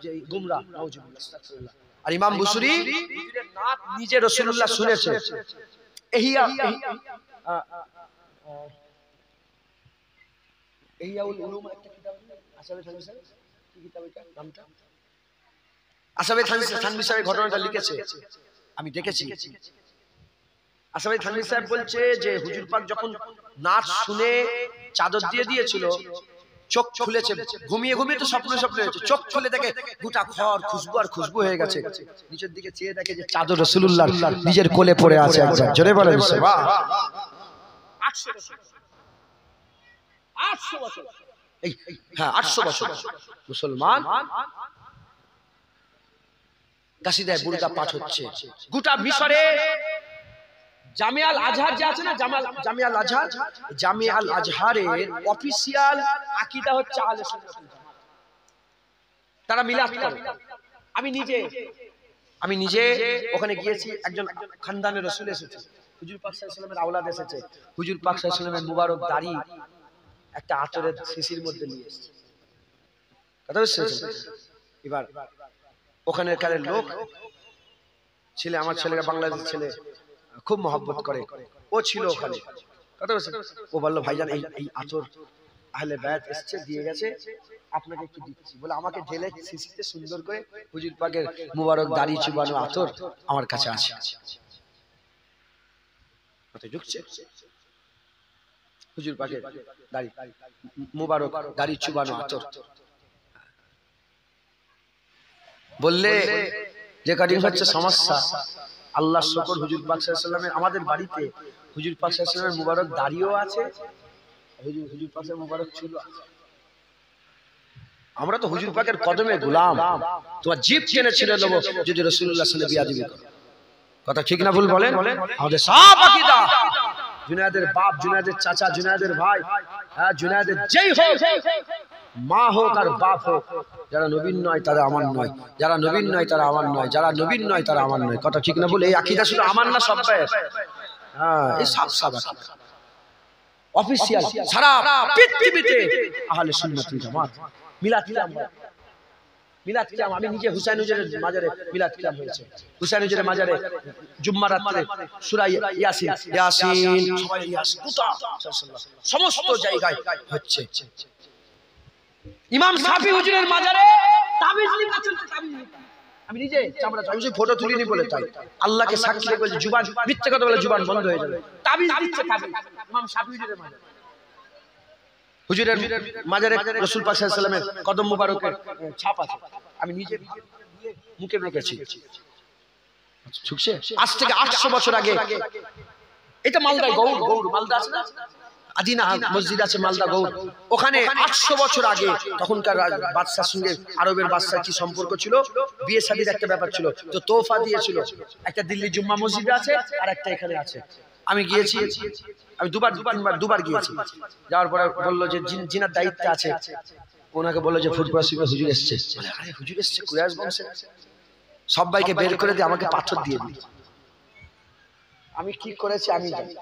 যে গুমরাহ, নাউজুবিল্লাহ, আস্তাগফিরুল্লাহ। আর ইমাম বুসুরী হুজুরের নাত নিজে রাসূলুল্লাহ শুনেছে। ইহিয়াউল উলুম একটা কিতাব, আসাবে থানভী সাহেব, কি কিতাব এটা নামটা? আসাবে থানভী সাহেব ঘটনাটা লিখেছে, আমি দেখেছি। আসাবে থানভী সাহেব বলছে যে হুজুর পাক যখন নাচ শুনে চাদর দিয়ে দিয়েছিল, চোখ খুলেছে, ঘুমিয়ে ঘুমিয়ে তো স্বপ্ন হয়েছে, চোখ খুলে দেখে গোটা ঘর খুশবু আর খুশবু হয়ে গেছে। নিচের দিকে চেয়ে দেখে যে চাদর রাসূলুল্লাহ নিজের কোলে পড়ে আছে। একবার জোরে বলেন সুবহানাল্লাহ। 800 বছর, হ্যাঁ 800 বছর মুসলমান কাসিদায়ে বুরদা পাঠ হচ্ছে। গোটা মিশরে জামিয়াল আজহার যে আছে না, জামিয়াল আজহার, জামিয়াল আজহারের অফিশিয়াল আকীদা হচ্ছে আহলে সুন্নাত ওয়াল জামাত। তারা মিলাদ করে। আমি নিজে ওখানে গিয়েছি, একজন খানদানের রাসূল এসেছে, হুজুর পাক সাল্লাল্লাহু আলাইহি ওয়াসাল্লামের আওলাদ এসেছে। হুজুর পাক সাল্লাল্লাহু আলাইহি ওয়াসাল্লামের মুবারক দাড়ি একটা আতরের শিশির মধ্যে নিয়ে এসেছে। কথা বুঝছেন? এবার ওখানের কালের লোক ছেলে, আমার ছেলেরা বাংলাদেশের ছেলে, খুব মহব্বত করে, ও ছিল ওখানে। কথা বুঝছেন? ও বলল ভাইজান এই আতর আহলে বায়াত এসেছে, দিয়ে গেছে, আপনাকে একটু দিচ্ছি বলে আমাকে ঢেলে শিশিতে সুন্দর করে হুজুর পাকের মুবারক দাড়ি চুবানো আতর আমার কাছে আছে। কথা ঢুকছে? হুজুর পাকের দাড়ি মুবারক দাড়ি চুবানো আতর বললে যে কাটিং হচ্ছে সমস্যা। আল্লাহর শুকর, হুজুর পাক সাল্লাল্লাহু আলাইহি ওয়াসাল্লামের আমাদের বাড়িতে হুজুর পাক সাল্লাল্লাহু আলাইহি ওয়াসাল্লামের মুবারক দাড়িও আছে, হুজুর পাকের মুবারক চুল আছে। আমরা তো হুজুর পাকের কদমে গোলাম, তোমার জিভ টেনে ছিঁড়ে নেব যদি রাসূলুল্লাহ সাল্লাল্লাহু আলাইহি ওয়াসাল্লাম বিয়াদবি করে। কথা ঠিক না ভুল বলেন? আমাদের সব আকীদা জুনায়েদের বাপ, জুনায়েদের চাচা, জুনায়েদের ভাই, হ্যাঁ জুনায়েদের যেই হোক, মা হোক আর বাপ হোক, যারা নবীন নয় তারা আমার নয়, যারা নবীন নয় তারা আমার নয়, যারা নবীন নয় তারা আমার নয়। কথা ঠিক না বলে? এই আকীদা শুধু আমার না, সব ভাই। হ্যাঁ, এই সব অফিসিয়াল সারা পৃথিবীতে আহলে সুন্নাত ওয়াল জামাত মিলাদ কিয়াম। আমি নিজে হুসাইন হুজুরের মাজারে মিলাদ কিয়াম হয়েছে। হুসাইন হুজুরের মাজারে জুম্মার রাতে সূরা ইয়াসিন সবাই ইয়াসিন সমস্ত জায়গায় হচ্ছে। ইমাম শাফি হুজুরের মাজারে তাবিজ লিখা চলছে, আমি নিজে চামড়া আমি ফটো তুলিনি বলে তাই আল্লাহকে সাক্ষী রেখে বলছি, জুবান মিথ্যা কথা বলে জুবান বন্ধ হয়ে যাবে। তাবিজ দিচ্ছে তাবিজ ইমাম শাফি হুজুরের মাজারে। হুজুরের মাজারে রাসূল পাক সাল্লাল্লাহু আলাইহি ওয়াসাল্লামের কদম মুবারকের ছাপ আছে, আমি নিজে মুখে রেখেছি। আজ থেকে 800 বছর আগে, এটা মালদায় গৌড় মালদা আছে না, আদিনা মসজিদ আছে মালদা গৌড়, ওখানে 800 বছর আগে তখনকার বাদশার সঙ্গে আরবের বাদশার কি সম্পর্ক ছিল, বিয়ে শাদীর একটা ব্যাপার ছিল, তো তোহফা দিয়েছিল। একটা দিল্লি জুম্মা মসজিদে আছে আর একটা এখানে আছে। আমি গিয়েছি, আমি দুবার গিয়েছি। যাওয়ার পরে বললো যে জিনার দায়িত্ব আছে, ওনাকে বললো যে ফুটবল হুজুর এসছে। আরে হুজুর এসছে, কুরাইশ বংশে, সবাইকে বের করে দিয়ে আমাকে পাথর দিয়ে দিই। আমি কি করেছি আমি জানি।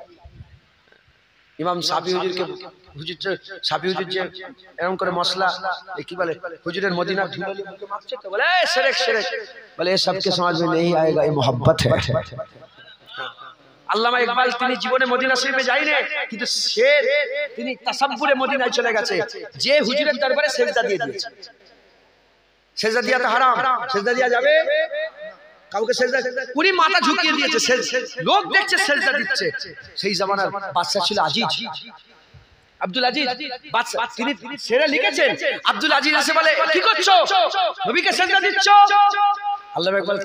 ইমাম শাফি হুজুরকে শাফি হুজুর যে এরকম করে মশলা কি বলে হুজুরের মদিনার ধুলো মুখে মাখছে, তো বলে শিরক বলে এ সবকে সমাজ में नहीं आएगा, ये मोहब्बत है। আল্লামা ইকবাল তিনি জীবনে মদিনা শরীফে যায়নি, কিন্তু তিনি তাসাব্বুরে মদিনায় চলে গেছে। যে হুজুরের দরবারে সেজদা দিয়ে দিয়েছে, সেজদা দেওয়া তো হারাম, সেজদা দেওয়া যাবে? কাউকে সেজদা, উনি মাথা ঝুঁকিয়ে দিয়েছে, লোক দেখছে সেজদা দিচ্ছে। সেই জামানার বাদশা ছিল আজিজ, আব্দুল আজিজ বাদশা, তিনি সেরে লিখেছেন। আব্দুল আজিজ এসে বলে কি করছো, নবীকে সেজদা দিচ্ছ? আল্লামা ইকবাল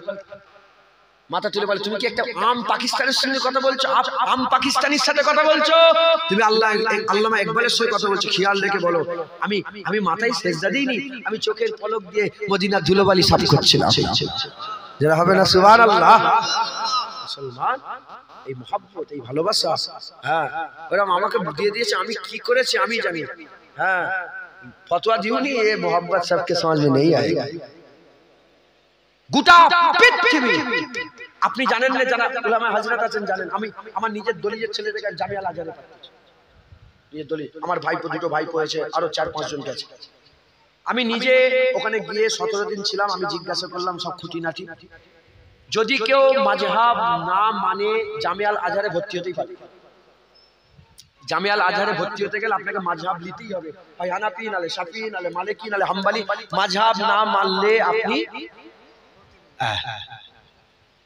মাথা তুলে বলে, তুমি কি একটা আম পাকিস্তানের সঙ্গে কথা বলছো, আম পাকিস্তানির সাথে কথা বলছো? তুমি আল্লামা ইকবালের সঙ্গে কথা বলছো, খেয়াল রেখে বলো। আমি মাথায় সেজদা দিইনি, আমি চোখের পলক দিয়ে মদিনার ধুলোবালি সাফ করছিলাম। যারা হবে না সুবহানাল্লাহ। মুসলমান এই মহব্বত, এই ভালোবাসা, হ্যাঁ ওরা আমাকে দিয়ে দিয়েছে, আমি কি করেছি আমি জানি। হ্যাঁ ফতোয়া দিওনি, এ মোহব্বত সবকে সমাজ में नहीं आएगा। গোটা পৃথিবী আপনি জানেন না, যারা উলামা হযরত আছেন জানেন। আমি আমার নিজের দলিলের ছেলেদেরকে জামিয়া আল আজহারে পাঠাচ্ছি, নিজের দলিল। আমার ভাইপো, দুটো ভাইপো হয়েছে, আরো 4-5 জন আছে। আমি নিজে ওখানে গিয়ে 17 দিন ছিলাম। আমি জিজ্ঞাসা করলাম সব খুঁটিনাটি। যদি কেউ মাযহাব না মানে জামিয়া আল আজহারে ভর্তি হতেই পারে। জামিয়া আল আজহারে ভর্তি হতে গেলে আপনাকে মাযহাব নিতেই হবে, হয় হানাফি নালে শাফি নালে মালিকি নালে হাম্বলি। মাযহাব না মানলে আপনি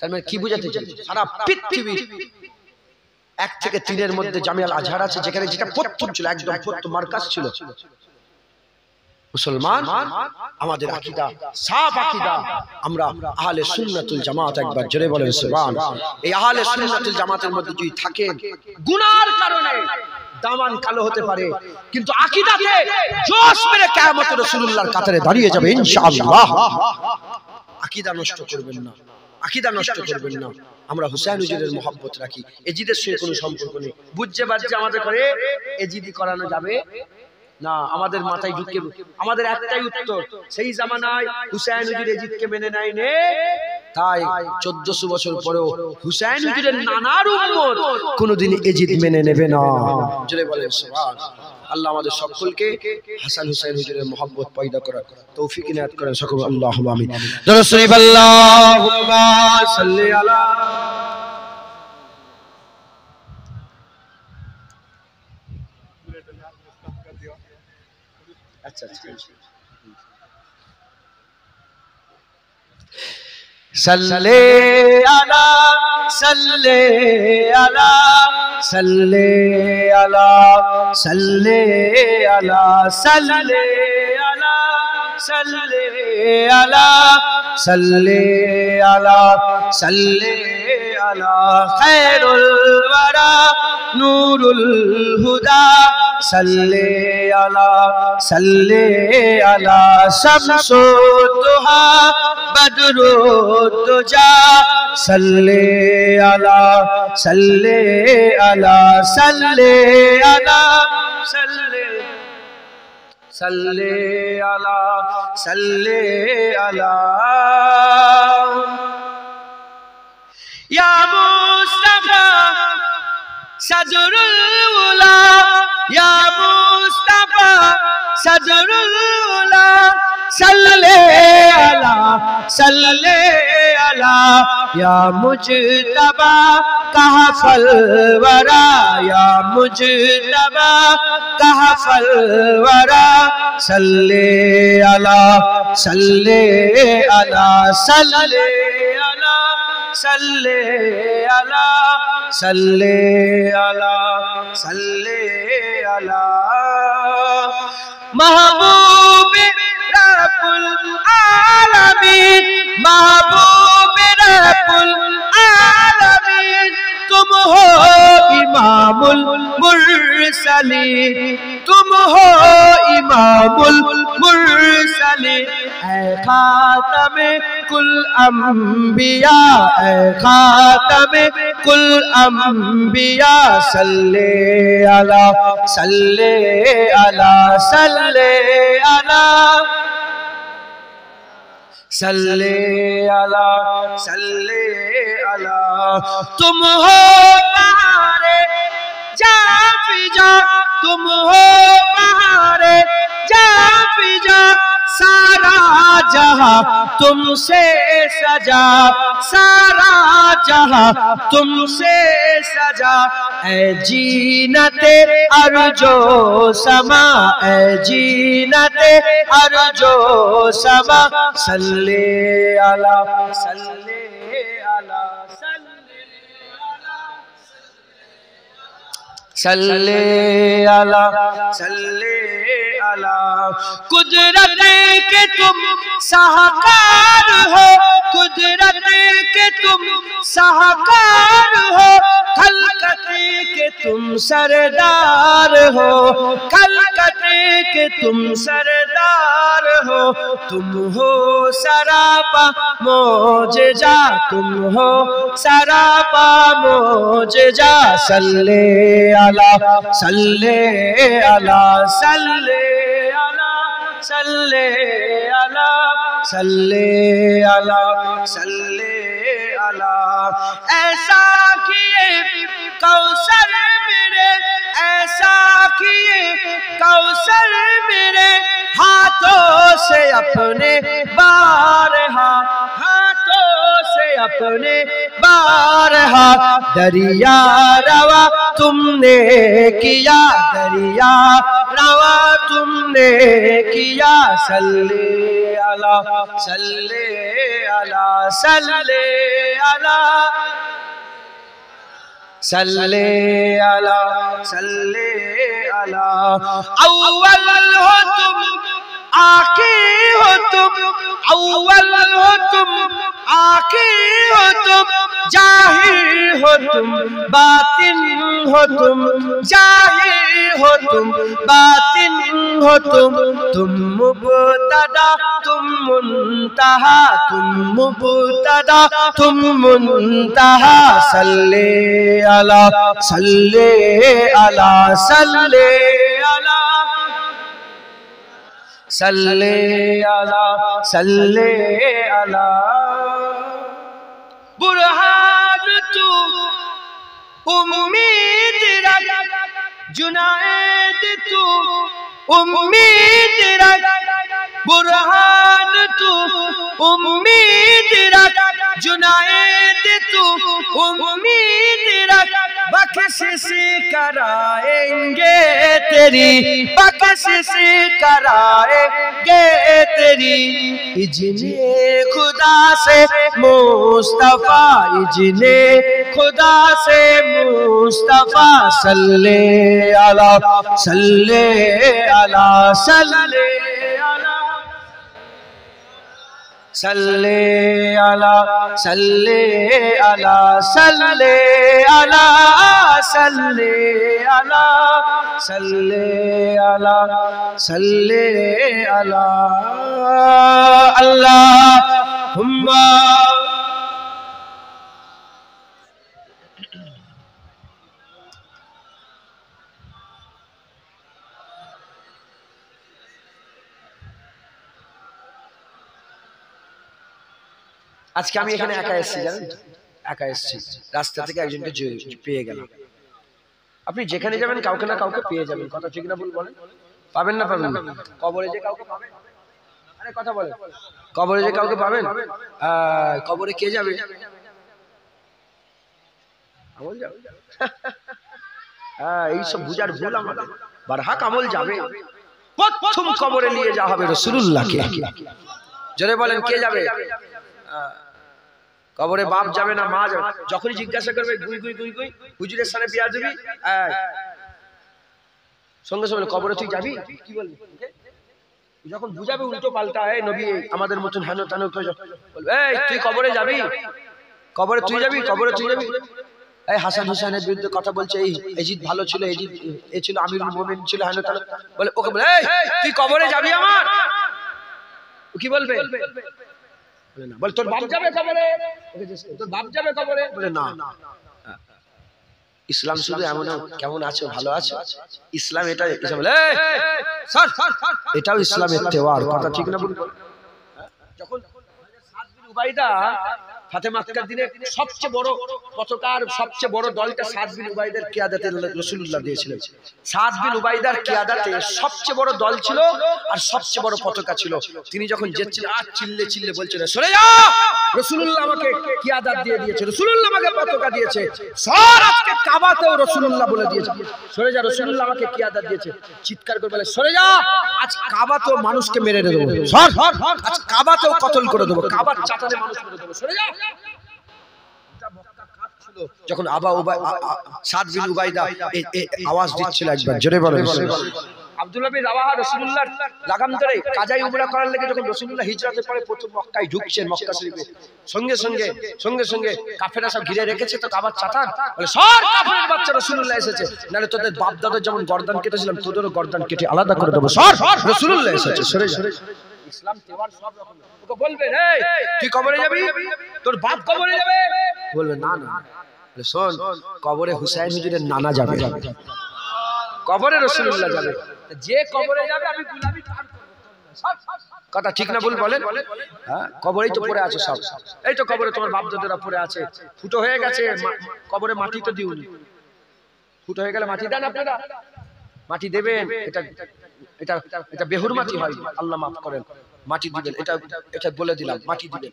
তার মানে কি বুঝাতে চাই, সারা পৃথিবী 1 থেকে 3 এর মধ্যে জামিয়া আল আজহার আছে, যেখানে যেটা প্রথম ছিল, একদম প্রথম মার্কাজ ছিল। মুসলমান আমাদের আকীদা সাফ আকীদা, আমরা আহলে সুন্নাতুল জামাত। একবার জোরে বলেন সুবহানাল্লাহ। এই আহলে সুন্নাতুল জামাতের মধ্যে যদি থাকেন, গুনার কারণে দামান কালো হতে পারে, কিন্তু আকীদাতে জোশ মেরে কিয়ামতে রাসূলুল্লাহর কাতারে দাঁড়িয়ে যাবে ইনশাআল্লাহ। আকীদা নষ্ট করবেন না, আকীদা নষ্ট করবেন না। আমরা হুসাইন হুজুরের মহব্বত রাখি, এজিদের সঙ্গে কোনো সম্পর্ক নেই। বুঝছে বাজছে আমাদের করে এজিদি করানো যাবে না, আমাদের মাথায় ঢুকে। আমাদের একটাই উত্তর, সেই জামানায় হুসাইন হুজুর এজিদকে মেনে নেয়নি, তাই 1400 বছর পরেও হুসাইন হুজুরের নানার উম্মত কোনোদিন এজিদ মেনে নেবে না। জোরে বলেন সুবহানাল্লাহ। আল্লাহ আমাদের সকলকে হাসান হুসাইন হুজুরের মহব্বত পয়দা করার তৌফিক ইনায়াত করেন সকল। আল্লাহুম্মা আমিন। দরুদ শরীফ আল্লাহুম্মা সাল্লি আলা। अच्छा सल्ले अला सल्ले अला सल्ले अला सल्ले अला सल्ले अला सल्ले अला सल्ले अला सल्ले अला खैरुल वरा नूरुल हुदा सल्ले अला शम्सो दुहा बदरो दुजा सल्ले अला सल्ले अला सल्ले अला सल्ले सल्ले अला सल्ले अला या मुस्तफा सदरुल उला या मुस्तफा सदरुल उला सल्ले अला या मुजतबा कहफल वरा या मुजतबा कहफल वरा सल्ले अला सल्ले अला सल्ले अला सल्ले अला सल्ले अला सल्ले अला महबूब रब्बुल आलमीन महबूब रब्बुल आलमीन तुम हो इमामुल मुरसलीन तुम हो इमामुल मुरसलीन ऐ खातमे कुल अंबिया ऐ खातमे कुल अंबिया सल्ले अला सल्ले अला सल्ले अला सल्ले अला सल्ले अला तुम हो बहारे जा फिजा तुम हो बहारे जा फिजा सारा जहां तुमसे सजा सारा जहां तुमसे सजा ऐ जीनते अर्जो समा ऐ जीनते अर्जो समा सल्ले अला सल्ले अला सल्ले अला सल्ले अला कुदरत के तुम साहकार हो कुदरत के तुम साहकार हो खलकते के तुम सरदार हो खलकते के तुम सरदार हो तुम हो सरापा मोजेजा तुम हो सरापा मोजेजा सल्ले अला सल्ले अला सल्ले अला सल्ले अला सल्ले अला सल्ले अला ऐसा किए कौसर मेरे ऐसा किए कौसर मेरे हाथों से अपने बारहा हाथों से अपने बारहा दरिया रवा तुमने किया दरिया रवा तुमने किया सल्ले अला सल्ले अला सल्ले अला सल्ले अला सल्ले अला अव्वल हो तुम आखिर हो तुम अव्वल हो तुम आखिर हो तुम जाहिर हो तुम बातिन हो तुम जाहिर हो तुम बातिन हो तुम मुबतदा तुम मुंतहा तुम मुबतदा तुम मुंतहा सल्ले अला सल्ले अला सल्ले अला सल्ले अला सल्ले अला बुरहान तू उम्मीद रख जुनायद तू उम्मीद रख बुरहान तू उम्मीद रख जुनायद तू उम्मीद रख बख्शिश कराएंगे तेरी बख्शिश कराएंगे तेरी इजने खुदा से मुस्तफा इजने खुदा से मुस्तफा सल्ले अला सल्ले अला सल्ले अला সাল্লি আলা সাল্লি আলা সাল্লি আলা সাল্লি আলা সাল্লি আলা সাল্লি আলা আল্লাহুম্মা আজকে আমি এখানে একা এসেছি, জানেন, একা এসেছি। রাস্তা থেকে একজনকে পেয়ে গেলাম। আপনি যেখানে যাবেন কাউকে না কাউকে পেয়ে যাবেন, কথা ঠিক না ভুল বলেন? পাবেন না পাবেন না? কবরে যে কাউকে পাবেন, আরে কথা বলেন, কবরে যে কাউকে পাবেন। কবরে কে যাবে? আমল যাবে। এইসব বুঝার ভুল আমাদের। বারহাক আমল যাবে। প্রথম কবরে নিয়ে যাওয়া হবে রাসূলুল্লাহকে। জোরে বলেন, কে যাবে? কবরে বাপ যাবে না মা যাবে। যখনই জিজ্ঞাসা করবে গুই গুই গুই গুই, হুজুরের সামনে বিয়া দিবি, সঙ্গে সঙ্গে কবরে তুই যাবি, কি বলবি? যখন বুঝাবে উল্টো পাল্টা, নবী আমাদের মতন হেন তেন বলবে, এই তুই কবরে যাবি, কবরে তুই যাবি, কবরে তুই যাবি। এই হাসান হুসাইনের বিরুদ্ধে কথা বলছে, এই এজিদ ভালো ছিল, এজিদ এ ছিল আমিরুল মুমিনিন ছিল, হেন তেন বলে, ওকে বলে, এই তুই কবরে যাবি আমার, কি বলবে? বলে না। বলে তোর বাপ যাবে কবরে, তোর বাপ যাবে কবরে, বলে না। ইসলাম শুধু এমন কেমন আছো, ভালো আছো, ইসলাম এটা বলে, এটাও ইসলামের তেওয়ার, কথা ঠিক না বলবো? যখন সাদ বিন উবাইদা ফাতে মক্কার দিনে সবচেয়ে বড় পতাকার সবচেয়ে বড় দলটা সাদ বিন উবাইদার কিয়াদাতে রাসূলুল্লাহ দিয়েছিলেন। সাদ বিন উবাইদার কিয়াদাতে সবচেয়ে বড় দল ছিল আর সবচেয়ে বড় পতাকা ছিল। তিনি যখন যেচ্ছিলেন আর চিল্লে চিল্লে বলছিলেন, সরে যা, রাসূলুল্লাহ আমাকে কিয়াদাত দিয়ে দিয়েছে, রাসূলুল্লাহ আমাকে পতাকা দিয়েছে, সর, আজকে কাবাতেও রাসূলুল্লাহ বলে দিয়েছে, সরে যা, রাসূলুল্লাহ আমাকে কিয়াদাত দিয়েছে। চিৎকার করে বলে, সরে যা, আজ কাবাতেও মানুষকে মেরে দেব, সর, আজ কাবাতেও কতল করে দেব, কাবার চাতালে মানুষ মেরে দেব, সরে যা। যখন সাদ বিন উবাইদা আওয়াজ দিচ্ছিল, একবার জোরে বলেন, আব্দুল্লাহ বিন রাওয়াহা রাসূলুল্লাহর লাগাম ধরে কাজাই উমরা করার লাগে যখন রাসূলুল্লাহ হিজরতের পরে প্রথম মক্কায় ঢুকছেন, মক্কা শরীফে, সঙ্গে সঙ্গে কাফেররা সব ঘিরে রেখেছে তো কাবার চাতান, বলে, সর, কাফেরের বাচ্চা, রাসূলুল্লাহ এসেছে, নালে তোদের বাপ দাদার যেমন গর্দান কেটেছিলাম তোদেরও গর্দান কেটে আলাদা করে দেব, সর, রাসূলুল্লাহ এসেছে, সরে যা। ইসলাম তেওয়ার সব রকম। ওকে বলবে, এই তুই কবরে যাবি, তোর বাপ কবরে যাবে, বলবে না না, শোন, কবরে হুসাইন হুজুরের নানা যাবে, কবরে রাসূলুল্লাহ যাবে, যে কবরে যাবে আমি গুলামি তার করব, কথা ঠিক না ভুল বলেন? হ্যাঁ, কবরেই তো পড়ে আছে সব, এই তো কবরে তোমার বাপ দাদারা পড়ে আছে, ফুটো হয়ে গেছে, কবরে মাটি তো দিউনি, ফুটো হয়ে গেলে মাটি দেন আপনারা, মাটি দেবেন, এটা এটা এটা বেহুর মাটি হয়, আল্লাহ মাফ করেন, মাটি দিবেন, এটা বলে দিলাম, মাটি দিবেন।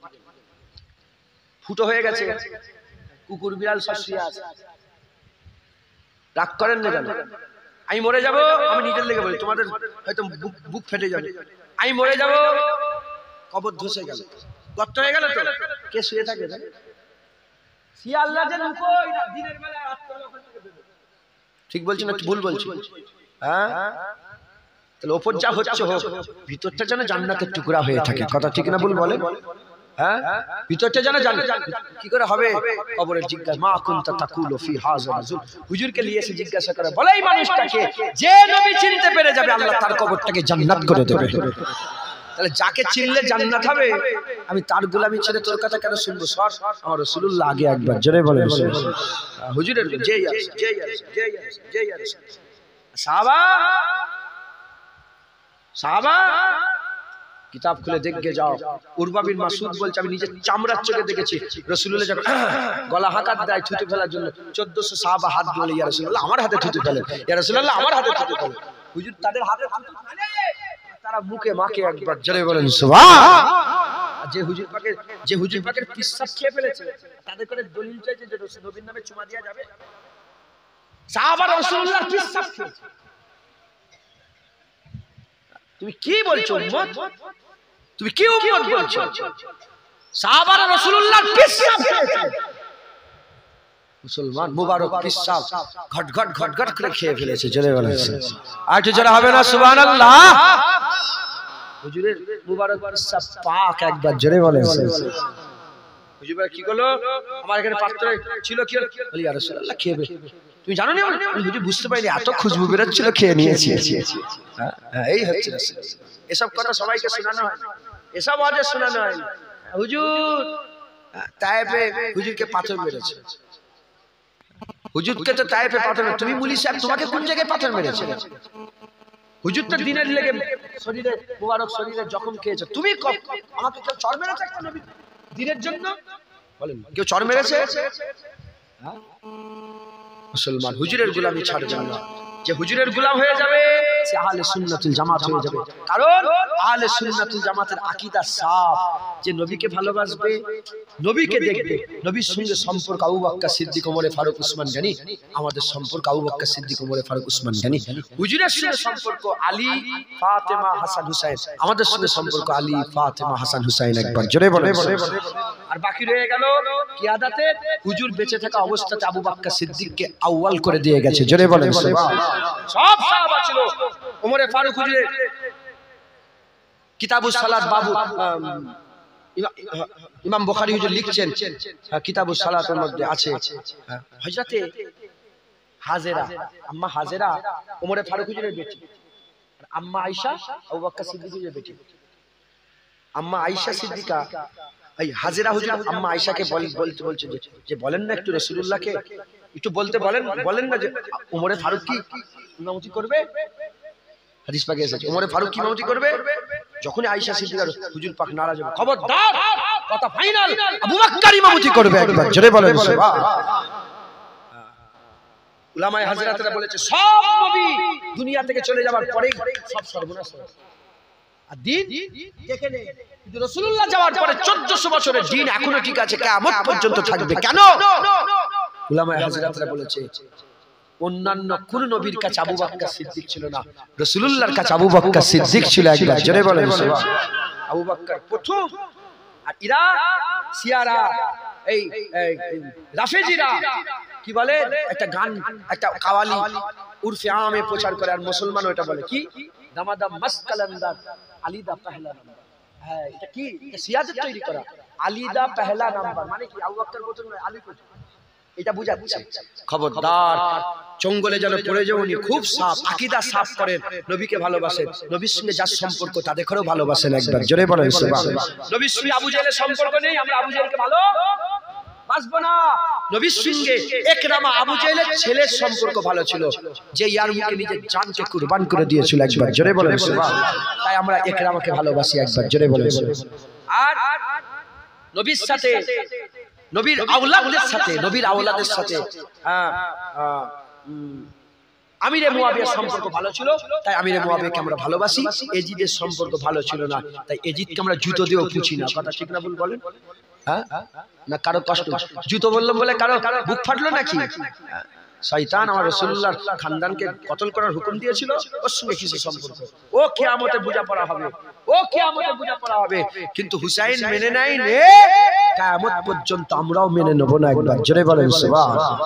ফুটো হয়ে গেছে, কুকুর বিড়াল সব শুয়ে আছে, রাগ করেন না জানো, আমি মরে যাব, আমি নিজের লেগে বলি, তোমাদের হয়তো বুক ফেটে যাবে, আমি মরে যাব, কবর ধসে গেল, গর্ত হয়ে গেল, তো কে শুয়ে থাকে? শিয়াল্লাহ যে লুকোয় দিনের বেলা, রাত করে ওখান থেকে বের। ঠিক বলছি না ভুল বলছি? হ্যাঁ, তাহলে ওপর যা হচ্ছে হোক, ভিতরটা যেন জান্নাতের টুকরা হয়ে থাকে, কথা ঠিক না ভুল বলেন? হ্যাঁ, ভিতরটা যেন জান্নাত। কি করে হবে? কবরের জিজ্ঞাসা, মা কুনতা তাকুলু ফি হাযা রাজুল, হুজুরকে নিয়ে এসে জিজ্ঞাসা করে, বলে এই মানুষটাকে যে নবী চিনতে পেরে যাবে, আল্লাহ তার কবরটাকে জান্নাত করে দেবে। তাহলে যাকে চিনলে জান্নাত হবে, আমি তার গোলামি ছেড়ে তোর কথা কেন শুনবো? সর, আমার রাসূলুল্লাহ আগে একবার জোরে বলেন, হুজুরের যেই আছে, যেই আছে, যেই আছে, যেই আছে, সাহাবা কিতাব খুলে দেখে যাও। উরওয়া বিন মাসউদ বলছে, আমি নিজের চামড়ার চোখে দেখেছি রাসূলুল্লাহ যখন গলা হাঁকাত দেয় থুতু ফেলার জন্য, 1400 সাহাবা হাত ধরে, ইয়া রাসূলুল্লাহ আমার হাতে থুতু ফেলেন, ইয়া রাসূলুল্লাহ আমার হাতে থুতু ফেলেন। হুজুর তাদের হাতে থুতু ফেলে, তারা মুখে মাকে একবার জোরে বলেন সুবহান। যে হুজুর পাকের পিশাব খেয়ে ফেলেছে, তাদের করে দলিল চাইছে যে নবীর নামে চুমা দেওয়া যাবে। সাহাবারা রাসূলুল্লাহর পিশাব খেয়েছে, তুমি কি বলছো উম্মত? তুমি কি উম্মত বলছো? সাহাবারা রাসূলুল্লাহর পিশাব খেয়েছে, মুসলমান মুবারক পিশাব ঘট ঘট ঘট ঘট করে খেয়ে ফেলেছে, জোরে বলেন। আর একটু জোরে হবে না সুবহানাল্লাহ? হুজুরের মুবারক পাক একবার জোরে বলেন। হুজুর কি করলো, আমার এখানে পাত্র ছিল, কি বলি ইয়া রাসূলুল্লাহ খেয়ে, তুমি জানো না? হুজুর বুঝতে পারিনি, এত খুশবু বেরোচ্ছিল, খেয়ে নিয়েছি। এই হচ্ছে এসব কথা সবাইকে শোনানো হয়, এসব ওয়াজে শোনানো হয়। হুজুর তায়েফে হুজুরকে পাথর মেরেছে, হুজুরকে তো তায়েফে পাথর, তুমি মুলি সাহেব তোমাকে কোন জায়গায় পাথর মেরেছে? হুজুর তো দিনের লেগে শরীরে মুবারক শরীরে জখম খেয়েছে, তুমি আমাকে কেউ চড় মেরেছে নবী দিনের জন্য? বলেন কেউ চড় মেরেছে? মুসলমান হুজুরের গোলামি ছাড়বে না, যে হুজুরের গোলাম হয়ে যাবে সে আহলে সুন্নাতুল জামাত হয়ে যাবে। কারণ আহলে সুন্নাতুল জামাতের আকীদা সাফ, যে নবীকে ভালোবাসবে, নবীকে দেখবে, নবীর সঙ্গে সম্পর্ক আবু বকর সিদ্দিক ওমর ফারুক উসমান গনি, আমাদের সম্পর্ক আবু বকর সিদ্দিক ওমর ফারুক উসমান গনি। হুজুরের সঙ্গে সম্পর্ক আলী ফাতেমা হাসান হুসাইন, আমাদের সঙ্গে সম্পর্ক আলী ফাতেমা হাসান হুসাইন। একবার জোরে বলে। আর বাকি রয়ে গেল কিয়াদাতে, হুজুর বেঁচে থাকা অবস্থাতে আবু বকর সিদ্দিককে আউয়াল করে দিয়ে গেছে। জোরে বলেন সুবহানাল্লাহ। সব সাহাবা ছিল। ওমর ফারুক হুজুরের কিতাবুস সালাত বাবু, ইমাম বুখারী হুজুর লিখছেন কিতাবুস সালাতের মধ্যে আছে হযরতে হাজেরা, আম্মা হাজেরা ওমর ফারুক হুজুরের বেটি, আর আম্মা আয়েশা আবু বকর সিদ্দিকের বেটি। আম্মা আয়েশা সিদ্দিকা, এই হাজেরা হুজুর আম্মা আয়েশাকে বলছে যে বলেন না একটু রাসূলুল্লাহকে একটু বলতে বলেন না যে ওমর ফারুক কি ইমামতি করবে? হাদিস পাকে এসেছে ওমর ফারুক কি ইমামতি করবে? যখন আয়েশা সিদ্দিকা হুজুর পাক নারাজ হবে, খবরদার কথা ফাইনাল, আবু বকর ইমামতি করবে। একবার জোরে বলেন সুবহানাল্লাহ। উলামায়ে হাজরাতরা বলেছে সব নবী দুনিয়া থেকে চলে যাওয়ার পরেই সব সর্বনাশ হয়, আর দিন দেখে নে কিন্তু রাসূলুল্লাহ যাওয়ার পরে 1400 বছরের দিন এখনো ঠিক আছে, কিয়ামত পর্যন্ত থাকবে। কেন? উলামায়ে হাজরাতরা বলেছে অন্যান্য কোন নবীর কাছে আবু বকর সিদ্দিক ছিল না, রাসূলুল্লাহর কাছে আবু বকর সিদ্দিক ছিল। একবার জোরে বলেন সুবহানাল্লাহ। আবু বকর প্রথম, আর ইরা শিয়ারা এই রাফেজিরা কি বলে, একটা গান একটা কাওয়ালি উরফে আমে প্রচার করে, আর মুসলমান ওটা বলে কি দামাদাম মাসকালান্দার আলীদা পহলা নাম্বার। হ্যাঁ এটা কি, এটা শিয়াদের তৈরি করা। আলীদা পহলা নাম্বার মানে কি আবু বকর প্রথম নয়, আলী প্রথম, এটা বুঝাচ্ছে। খবরদার জঙ্গলে যেন পড়ে যাও, উনি খুব সাফ আকীদা সাফ করেন, নবীকে ভালোবাসেন, নবীর সঙ্গে যার সম্পর্ক তাদেরও ভালোবাসেন। একবার জোরে বলেন সুবহানাল্লাহ। নবীর সঙ্গে আবু জেহেলের সম্পর্ক নেই, আমরা আবু জেহেলকে ভালোবাসবো না। নবীর সঙ্গে ইকরামা আবু জেহেলের ছেলের সম্পর্ক ভালো ছিল, যে ইয়ারমুকে নিজের জানকে কুরবান করে দিয়েছিল। একবার জোরে বলেন সুবহানাল্লাহ। তাই আমরা ইকরামাকে ভালোবাসি। একবার জোরে বলেন। আর নবীর সাথে, নবীর আওলাদের সাথে, নবীর আওলাদের সাথে আমিরে মুয়াবিয়ার সম্পর্ক ভালো ছিল, তাই আমিরে মুয়াবিয়াকে আমরা ভালোবাসি। এজিদের সম্পর্ক ভালো ছিল না, তাই এজিদকে আমরা জুতো দিয়েও পুছি না। কথা ঠিক না ভুল বলেন? হ্যাঁ না কারো কষ্ট, জুতো বললাম বলে কারো বুক ফাটলো নাকি? শয়তান আমার রাসূলুল্লাহর খানদানকে কতল করার হুকুম দিয়েছিল, ওর সঙ্গে কিছু সম্পর্ক, ও কিয়ামতে বোঝাপড়া হবে, ও কিয়ামতে বোঝাপড়া হবে। কিন্তু হুসাইন মেনে নাই রে, কিয়ামত পর্যন্ত আমরাও মেনে নেব না। একবার জোরে বলেন সুবহানাল্লাহ।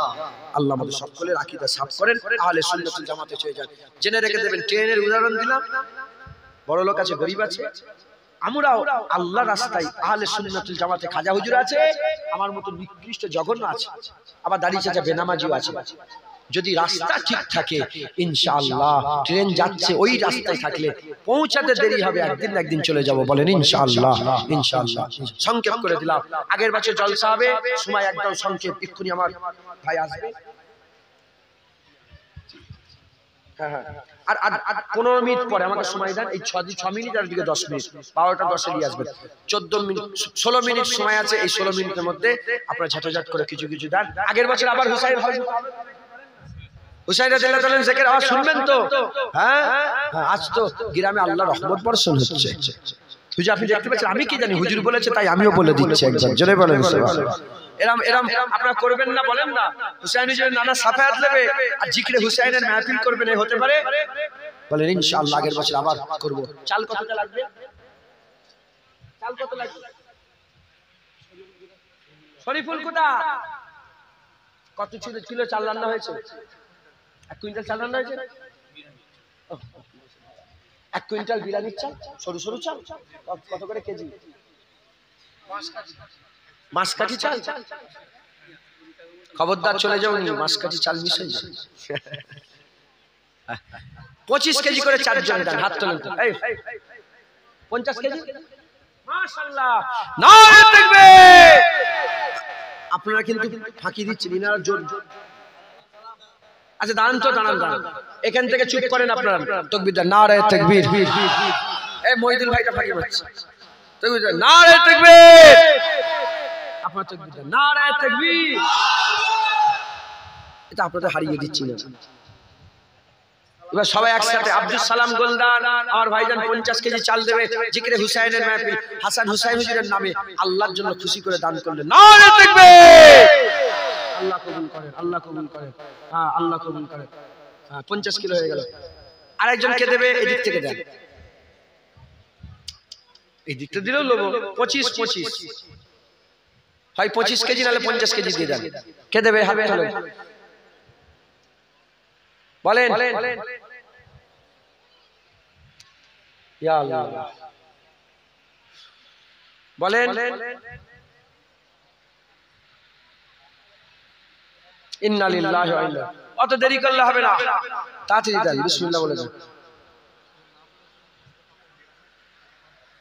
আল্লাহ আমাদের সকলের আকীদা সাফ করেন, আহলে সুন্নাতুল জামাতে চলে যান। জেনে রেখে দেবেন, ট্রেনের উদাহরণ দিলাম, বড় লোক আছে গরীব আছে, আমরাও আল্লাহর রাস্তায় আহলে সুন্নাতুল জামাতে খাজা হুজুর আছে, আমার মতো নিকৃষ্ট জঘন্য আছে, আবার দাঁড়িয়ে চাচা বেনামাজিও আছে। যদি রাস্তা ঠিক থাকে ইনশাআল্লাহ, ট্রেন যাচ্ছে ওই রাস্তায় থাকলে পৌঁছাতে দেরি হবে, একদিন না একদিন চলে যাব। বলেন ইনশাআল্লাহ। ইনশাআল্লাহ সংক্ষেপ করে দিলাম, আগের বছর জলসা হবে, সময় একদম সংক্ষেপ, এক্ষুনি আমার ভাই আসবে। আর 15 মিনিট পরে আমাকে সময় দেন, এই 6 মিনিট আর দিকে 10 মিনিট, 12টা 10 নিয়ে আসবেন। 14 মিনিট 16 মিনিট সময় আছে, এই 16 মিনিটের মধ্যে আপনারা ঝাঁটাঝাট করে কিছু কিছু দেন। আগের বছর আবার হুসাইন রাদিয়াল্লাহু তাআলা জিকির আওয়াজ শুনবেন তো? হ্যাঁ আজ তো গ্রামে আল্লাহর রহমত বর্ষণ হচ্ছে। হুজুর আপনি দেখতে পাচ্ছেন, আমি কি জানি, হুজুর বলেছে তাই আমিও বলে দিচ্ছি। একবার জোরে বলেন সুবহানাল্লাহ। এরম আপনারা করবেন না বলেন না? হুসাইন হুজুরের নানা সাফায়াত নেবে আর জিকিরে হুসাইনের মাহফিল করবেন, এই হতে পারে? বলেন ইনশাআল্লাহ আগের বছর আবার করব। চাল কতটা লাগবে? চাল কত লাগবে? শরীফুল কোথা? কত কিলো চাল রান্না হয়েছে? 1 কুইন্টাল চাল রান্না হয়েছে? 1 কুইন্টাল বিরিয়ানির চাল, সরু সরু চাল কত করে কেজি? মাসকাঠি চাল। খবরদার চলে যাওনি, মাসকাঠি চাল মিস হয়ে যাবে। 25 কেজি করে 4 জন দেন, হাত তোলেন। এই 50 কেজি, মাশাআল্লাহ, নারে তাকবীর। আপনারা কিন্তু ফাঁকি দিচ্ছেন, ইনারা জোর। আচ্ছা দাঁড়ান তো, দাঁড়ান। এখান থেকে চুপ করেন আপনারা, তাকবীর দেন, নারে তাকবীর। এই মহিদুল ভাইটা ফাঁকি মারছে, তাকবীর দেন, নারে তাকবীর। আপনারা তাকবীর দেন, নারে তাকবীর। এটা আপনাদের হারিয়ে দিচ্ছি না। এবার সবাই একসাথে, আব্দুল সালাম গোলদার আমার ভাইজান 50 কেজি চাল দেবে, জিকিরে হুসাইনের মাহফিল, হাসান হুসাইন হুজুরের নামে আল্লাহর জন্য খুশি করে দান করলেন। নারে তাকবীর। আল্লাহ কবুল করেন, আল্লাহ কবুল করেন। হ্যাঁ, আল্লাহ কবুল করেন। হ্যাঁ, 50 কিলো হয়ে গেল। আরেকজনকে দেবে, এদিক থেকে দেন। এই দিকটা দিলেও লোবো। 25 হয় 25 কেজি, নাহলে 50 কেজি দিয়ে দেন। কে দেবে? হাত তোলেন, বলেন। ইয়া আল্লাহ, বলেন। ইন্না লিল্লাহি ওয়া ইন্না। অত দেরি করলে হবে না, তাড়াতাড়ি দেন, বিসমিল্লাহ বলে দেন।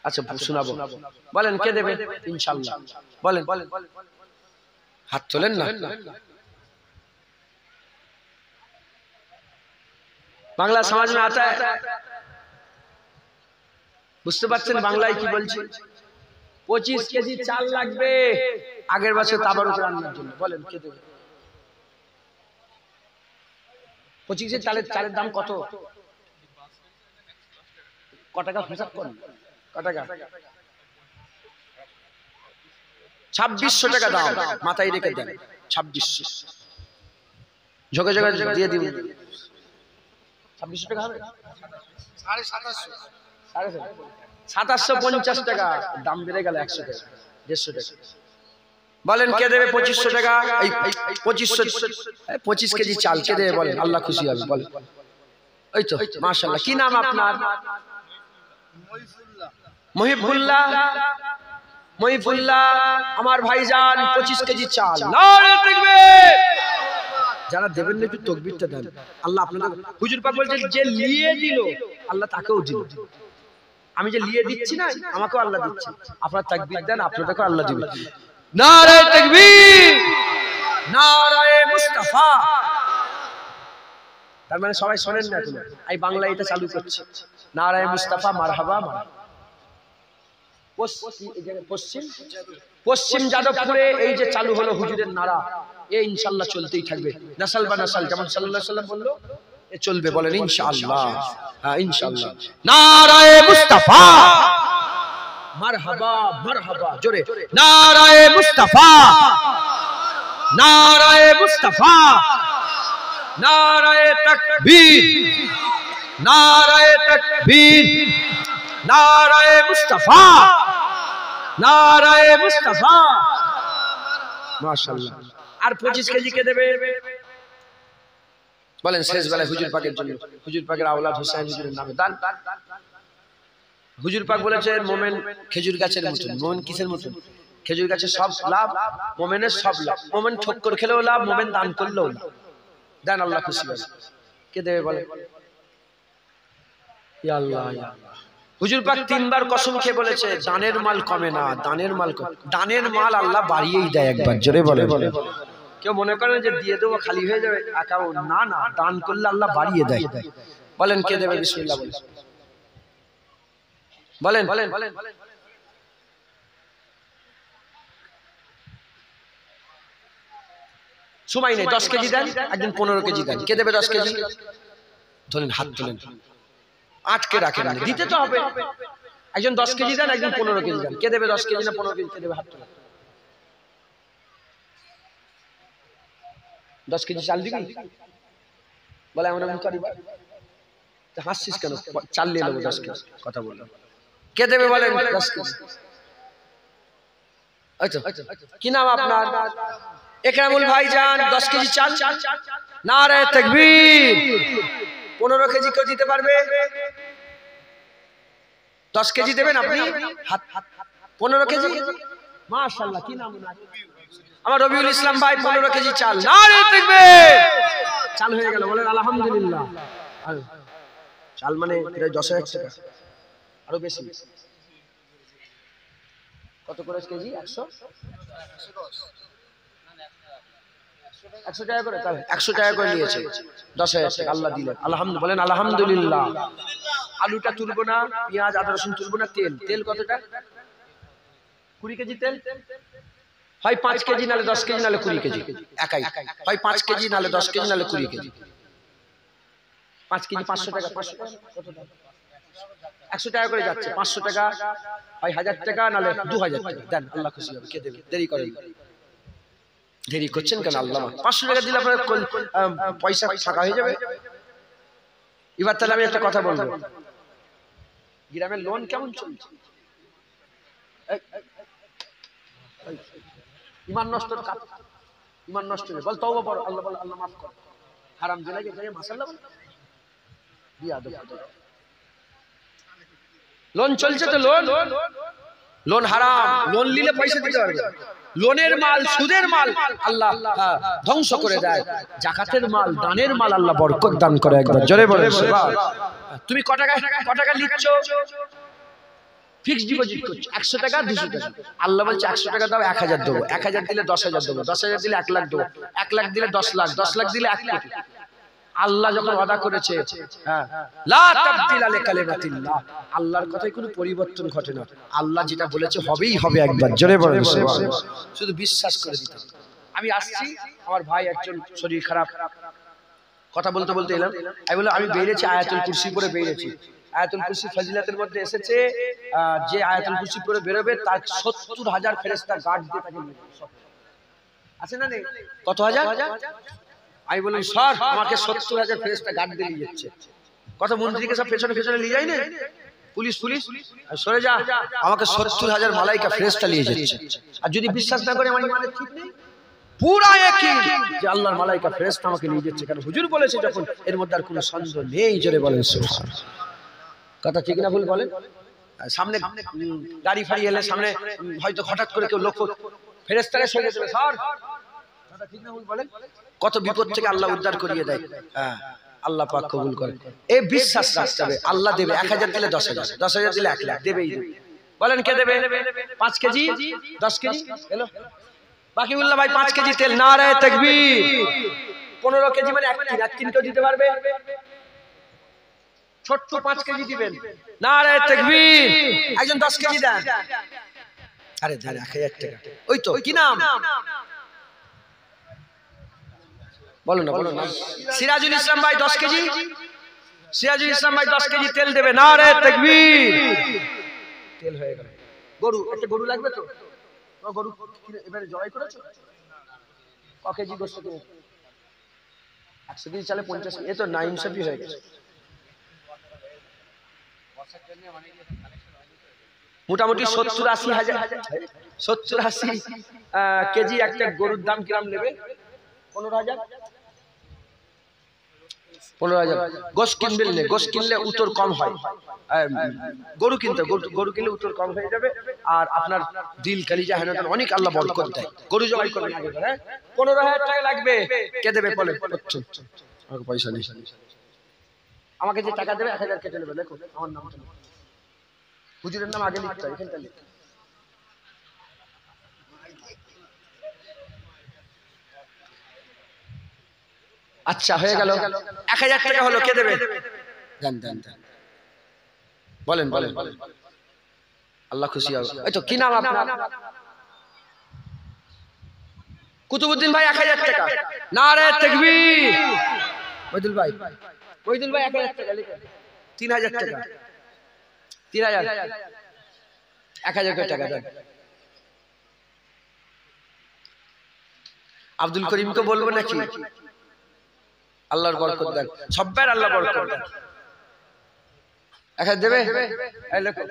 আচ্ছা শোনাবো, বলেন কে দেবে? ইনশাআল্লাহ বলেন। হাত তোলেন না। বাংলা সমাজ में आता है, বুঝতে পারছেন বাংলায় কি বলছি? 25 কেজি চাল লাগবে আগের বছর তাবারুক রান্নার জন্য। বলেন কে দেবে? 25 কেজি চালের দাম কত? টাকা হিসাব করুন, টাকা? 2600 টাকা দাম, মাথায় রেখে দেন। 2600 ঝোকে ঝোকে দিয়ে দিন। 2600 টাকা হবে? 2750 টাকা দাম বেড়ে গেল, 100 টাকা, 150 টাকা। বলেন কে দেবে 2500 টাকা? এই 25 কেজি চাল কে দেবে? বলেন, আল্লাহ খুশি হবে। বলেন। ওই তো, মাশাআল্লাহ। কি নাম আপনার? মহিবুল্লাহ। মহিবুল্লাহ আমার ভাইজান 25 কেজি চাল। নারে তাকবীর। যারা দেবেন না একটু তাকবীরটা দেন। আল্লাহ আপনাদের, হুজুর পাক বলছেন যে লিয়ে দিল আল্লাহ তাকেও দিল। আমি যে লিয়ে দিচ্ছি না, আমাকেও আল্লাহ দিচ্ছে। আপনারা তাকবীর দেন, আপনাদেরকেও আল্লাহ দিবে। নারে তাকবীর, নারে মুস্তাফা। তার মানে সবাই শোনেন না এখন, এই বাংলা এটা চালু করছে। নারে মুস্তাফা, মারহাবা। পশ্চিম যাদবপুরে এই যে চালু হলো হুজুরের নারা, এ ইনশাআল্লাহ চলতেই থাকবে। নাসাল বা নাসাল, যেমন সাল্লাল্লাহু আলাইহি ওয়াসাল্লাম বলল, এ চলবে। বলেন ইনশাআল্লাহ। হ্যাঁ ইনশাআল্লাহ। নারায়ে মুস্তাফা, মারহাবা মারহাবা, জোরে। নারায়ে মুস্তাফা, নারায়ে মুস্তাফা, নারায়ে তাকবীর, নারায়ে তাকবীর, নারায়ে মুস্তাফা, নারায়ে মুস্তাফা। মাশাআল্লাহ। আর 25 কেজি কে দেবে? বলেন শেষ বেলায় হুজুর পাকের জন্য, হুজুর পাকের আওলাদ হুসাইন হুজুরের নামে দান। হুজুর পাক বলেছেন মোমেন খেজুর গাছের মতো। মোমেন কিসের মতো? খেজুর গাছের সব লাভ, মোমেনের সব লাভ। মোমেন ঠক্কর খেলেও লাভ, মোমেন দান করলেও লাভ। দেন, আল্লাহ খুশি হবে। কে দেবে? বলেন। ইয়া আল্লাহ, ইয়া আল্লাহ। হুজুর পাক 3 বার কসম খেয়ে বলেছে, দানের মাল কমে না, দানের মাল কমে। দানের মাল আল্লাহ বাড়িয়েই দেয় একবার, জোরে বলে। কেউ মনে করেন যে দিয়ে দেবো খালি হয়ে যাবে, না না, দান করলে আল্লাহ বাড়িয়ে দেয়। বলেন কে দেবে? বিসমিল্লাহ বলেন। বলেন। সময় নেই, 10 কেজি দেন, একদিন 15 কেজি দেন। কে দেবে 10 কেজি? ধরেন, হাত তোলেন, আটকে রাখেন, দিতে তো হবে। একজন 10 কেজি দেন, একজন 15 কেজি দেন। কে দেবে 10 কেজি না 15 কেজি? কে দেবে? হাত তোলেন। 10 কেজি চাল দিবি? বলে আমরা করি। হাসছিস কেন? চাল নিয়ে নেবো 10 কেজি, কথা বললাম। কে দেবে? বলেন 10 কেজি। আচ্ছা, কি নাম আপনার? একরামুল ভাইজান 10 কেজি চাল। নারে তাকবীর। 15 কেজি কেউ দিতে পারবে? 10 কেজি দেবেন আপনি, 15 কেজি, মাশাআল্লাহ, কি নাম আমার রবিউল ইসলাম ভাই, 15 কেজি চাল, নারে তাকবীর, চাল হয়ে গেল, বলেন আলহামদুলিল্লাহ। চাল মানে প্রায় 10,000 টাকা, আরো বেশি। কত করে কেজি? 100 টাকা করে, তাহলে 100 টাকা করে নিয়েছে, 10,000 টাকা আল্লাহ দিলেন, আলহামদুলিল্লাহ, বলেন আলহামদুলিল্লাহ। আলুটা তুলবো না, পেঁয়াজ আদা রসুন তুলবো না, তেল, তেল কতটা? 20 কেজি তেল, হয় 5 কেজি নালে 10 কেজি নালে 20 কেজি, একাই, হয় 5 কেজি নালে 10 কেজি নালে 20 কেজি। 5 কেজি 500 টাকা, 500 টাকা কত টাকা? 100 টাকা করে যাচ্ছে, 500 টাকা হয় 1000 টাকা নালে 2000 টাকা দেন, আল্লাহ খুশি হবে। কে দেবে? দেরি করেন, দেরি করছেন কেন? আল্লাহ 500 টাকা দিলে আপনার পয়সা ফাঁকা হয়ে যাবে। এবার তাহলে আমি একটা কথা বলবো, গ্রামের লোন কেমন চলছে? ইমান নষ্ট, ইমান নষ্ট, বল তওবা পড়ো, আল্লাহ বল, আল্লাহ মাফ করো, হারাম জেলায় গিয়ে মাশাআল্লাহ বল, লোন চলছে তো, লোন, লোন হারাম, লোন নিলে পয়সা দিতে পারবে, লোনের মাল, সুদের মাল আল্লাহ ধ্বংস করে দেয়, জাকাতের মাল, দানের মাল আল্লাহ বরকত দান করে। একবার জোরে বলে সুবহান। তুমি ক টাকা নিচ্ছ? ফিক্সড ডিপোজিট করছো 100 টাকা 200 টাকা, আল্লাহ বলছে 100 টাকা দাও 1000 দেবো, 1000 দিলে 10,000 দেবো, 10,000 দিলে 1 লাখ দেবো, 1 লাখ দিলে 10 লাখ, 10 লাখ দিলে 1 কোটি। আল্লাহ যখন ওয়াদা করেছে, হ্যাঁ, লা তাবদিলা লিকালিমাতিল্লাহ, আল্লাহর কথায় কোনো পরিবর্তন ঘটে না, আল্লাহ যেটা বলেছে হবেই হবে। একবার জোরে বলেন সুবহানাল্লাহ, শুধু বিশ্বাস করে দিতে। আমি আসছি, আমার ভাই একজন শরীর খারাপ, কথা বলতে বলতে এলাম, আমি বললাম আমি বেরিয়েছি আয়াতুল কুরসি পড়ে বেরিয়েছি। আয়াতুল কুরসি ফজিলতের মধ্যে এসেছে, যে আয়াতুল কুরসি পড়ে বেরোবে তার 70,000 ফেরেশতা গার্ড দিয়ে তাকে নিয়ে যাবে। আছে না নেই? কত হাজার? আমি বললাম স্যার আমাকে 70,000 ফেরেশতা গার্ড দিয়ে নিয়ে যাচ্ছে। কত মন্ত্রীকে সব পেছনে পেছনে নিয়ে যায় না, পুলিশ পুলিশ, সরে যা, আমাকে 70,000 মালাইকা ফেরেশতা নিয়ে যাচ্ছে। আর যদি বিশ্বাস না করে আমার ইমানের ঠিক নেই, পুরা একই যে আল্লাহর মালাইকা ফেরেশতা আমাকে নিয়ে যাচ্ছে, কারণ হুজুর বলেছে যখন, এর মধ্যে আর কোনো সন্দেহ নেই। জোরে বলেন সুবহানাল্লাহ, কথা ঠিক না ভুল বলেন? সামনে গাড়ি ফাড়ি এলে, সামনে হয়তো হঠাৎ করে কেউ লোক ফেরেশতাকে সরিয়ে দেবে, স্যার কথা ঠিক না ভুল বলেন? কত বিপদ থেকে আল্লাহ উদ্ধার করিয়ে দেয়। হ্যাঁ, আল্লাহ পাক কবুল করে। এই বিশ্বাস রাখতে হবে, আল্লাহ দেবে, 1000 দিলে 10,000, 10,000 দিলে 1 লাখ, দেবেই দেবে। বলেন কে দেবে? 5 কেজি 10 কেজি এলো, বাকিউল্লাহ ভাই 5 কেজি তেল, নারে তাকবীর। 15 কেজি মানে 1 কিনতে দিতে পারবে, ছোট্ট 5 কেজি দিবেন, নারে তাকবীর। একজন 10 কেজি দেন, আরে দেন 1000 টাকা, ওই তো কি নাম বলো না, বলো না, সিরাজুল ইসলাম ভাই 10 কেজি, সিরাজুল ইসলাম ভাই 10 কেজি তেল দেবে, নারে তাকবীর। তেল হয়ে গেল। গরু, একটা গরু লাগবে তো, গরু এবারে জবাই করেছো? ক কেজি গোশত কিনেছো? 100 কেজি চালে 50, এ তো নাইনসাফি হয়ে গেছে। মোটামুটি 70-80 হাজার, 70-80 কেজি একটা গরুর দাম কিরাম নেবে? 15,000, 15,000। গোশ কিনলে, গোশ কিনলে উত্তর কম হয়, গরু কিনতে, গরু কিনলে উত্তর কম হয়ে যাবে, আর আপনার দিল কালিজা হেনতেন অনেক আল্লাহ বরকত দেয়। গরু জবাই করবেন আগে, হ্যাঁ 15,000 টাকা লাগবে, কে দেবে বলেন? আমাকে পয়সা নেই, আমাকে যে টাকা দেবে 1000 কেটে নেবে, দেখো আমার নামটা, হুজুরের নাম আগে লিখতে হয়, এখানটা লিখতে। আচ্ছা হয়ে গেল, 1000 টাকা হলো, কে দেবে? দেন দেন দেন, বলেন বলেন, আল্লাহ খুশি হবে। এই তো কি নাম আপনার? কুতুবউদ্দিন ভাই 1000 টাকা, নারে তাকবীর। মইদুল ভাই, মইদুল ভাই 1000 টাকা লিখেন, 3000 টাকা, 3000, 1000 টাকা দেন। আব্দুল করিমকে বলবো নাকি? আল্লাহর বরকত দেন, সব্বার আল্লাহ বরকত দেন। 1000 দেবে? এই লেখো,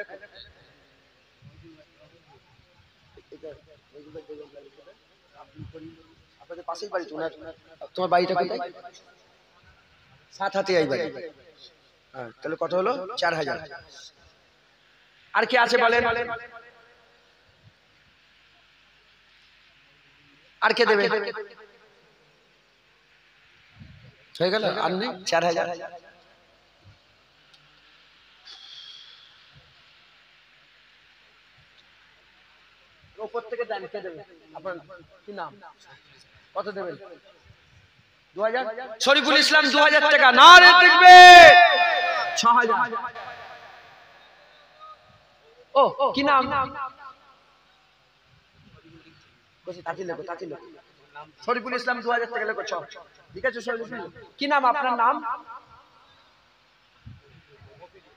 আপনাদের পাশেই বাড়ি, তোমার বাড়িটা কোথায়? 7 হাতে এই বাড়ি, হ্যাঁ, তাহলে কত হলো? 4000। আর কে আছে বলেন? আর কে দেবে? হয়ে গেল? আর নেই? 4000। উপর থেকে দেন, কে দেবে? আপনার কি নাম? কত দেবেন? 2000। শরীফুল ইসলাম 2000 টাকা। নারে তাকবীর। 6000। ও কি নাম? শরীফুল ইসলাম 2000 টাকা লেখো। ঠিক আছে শরীফুল, কি নাম আপনার? নাম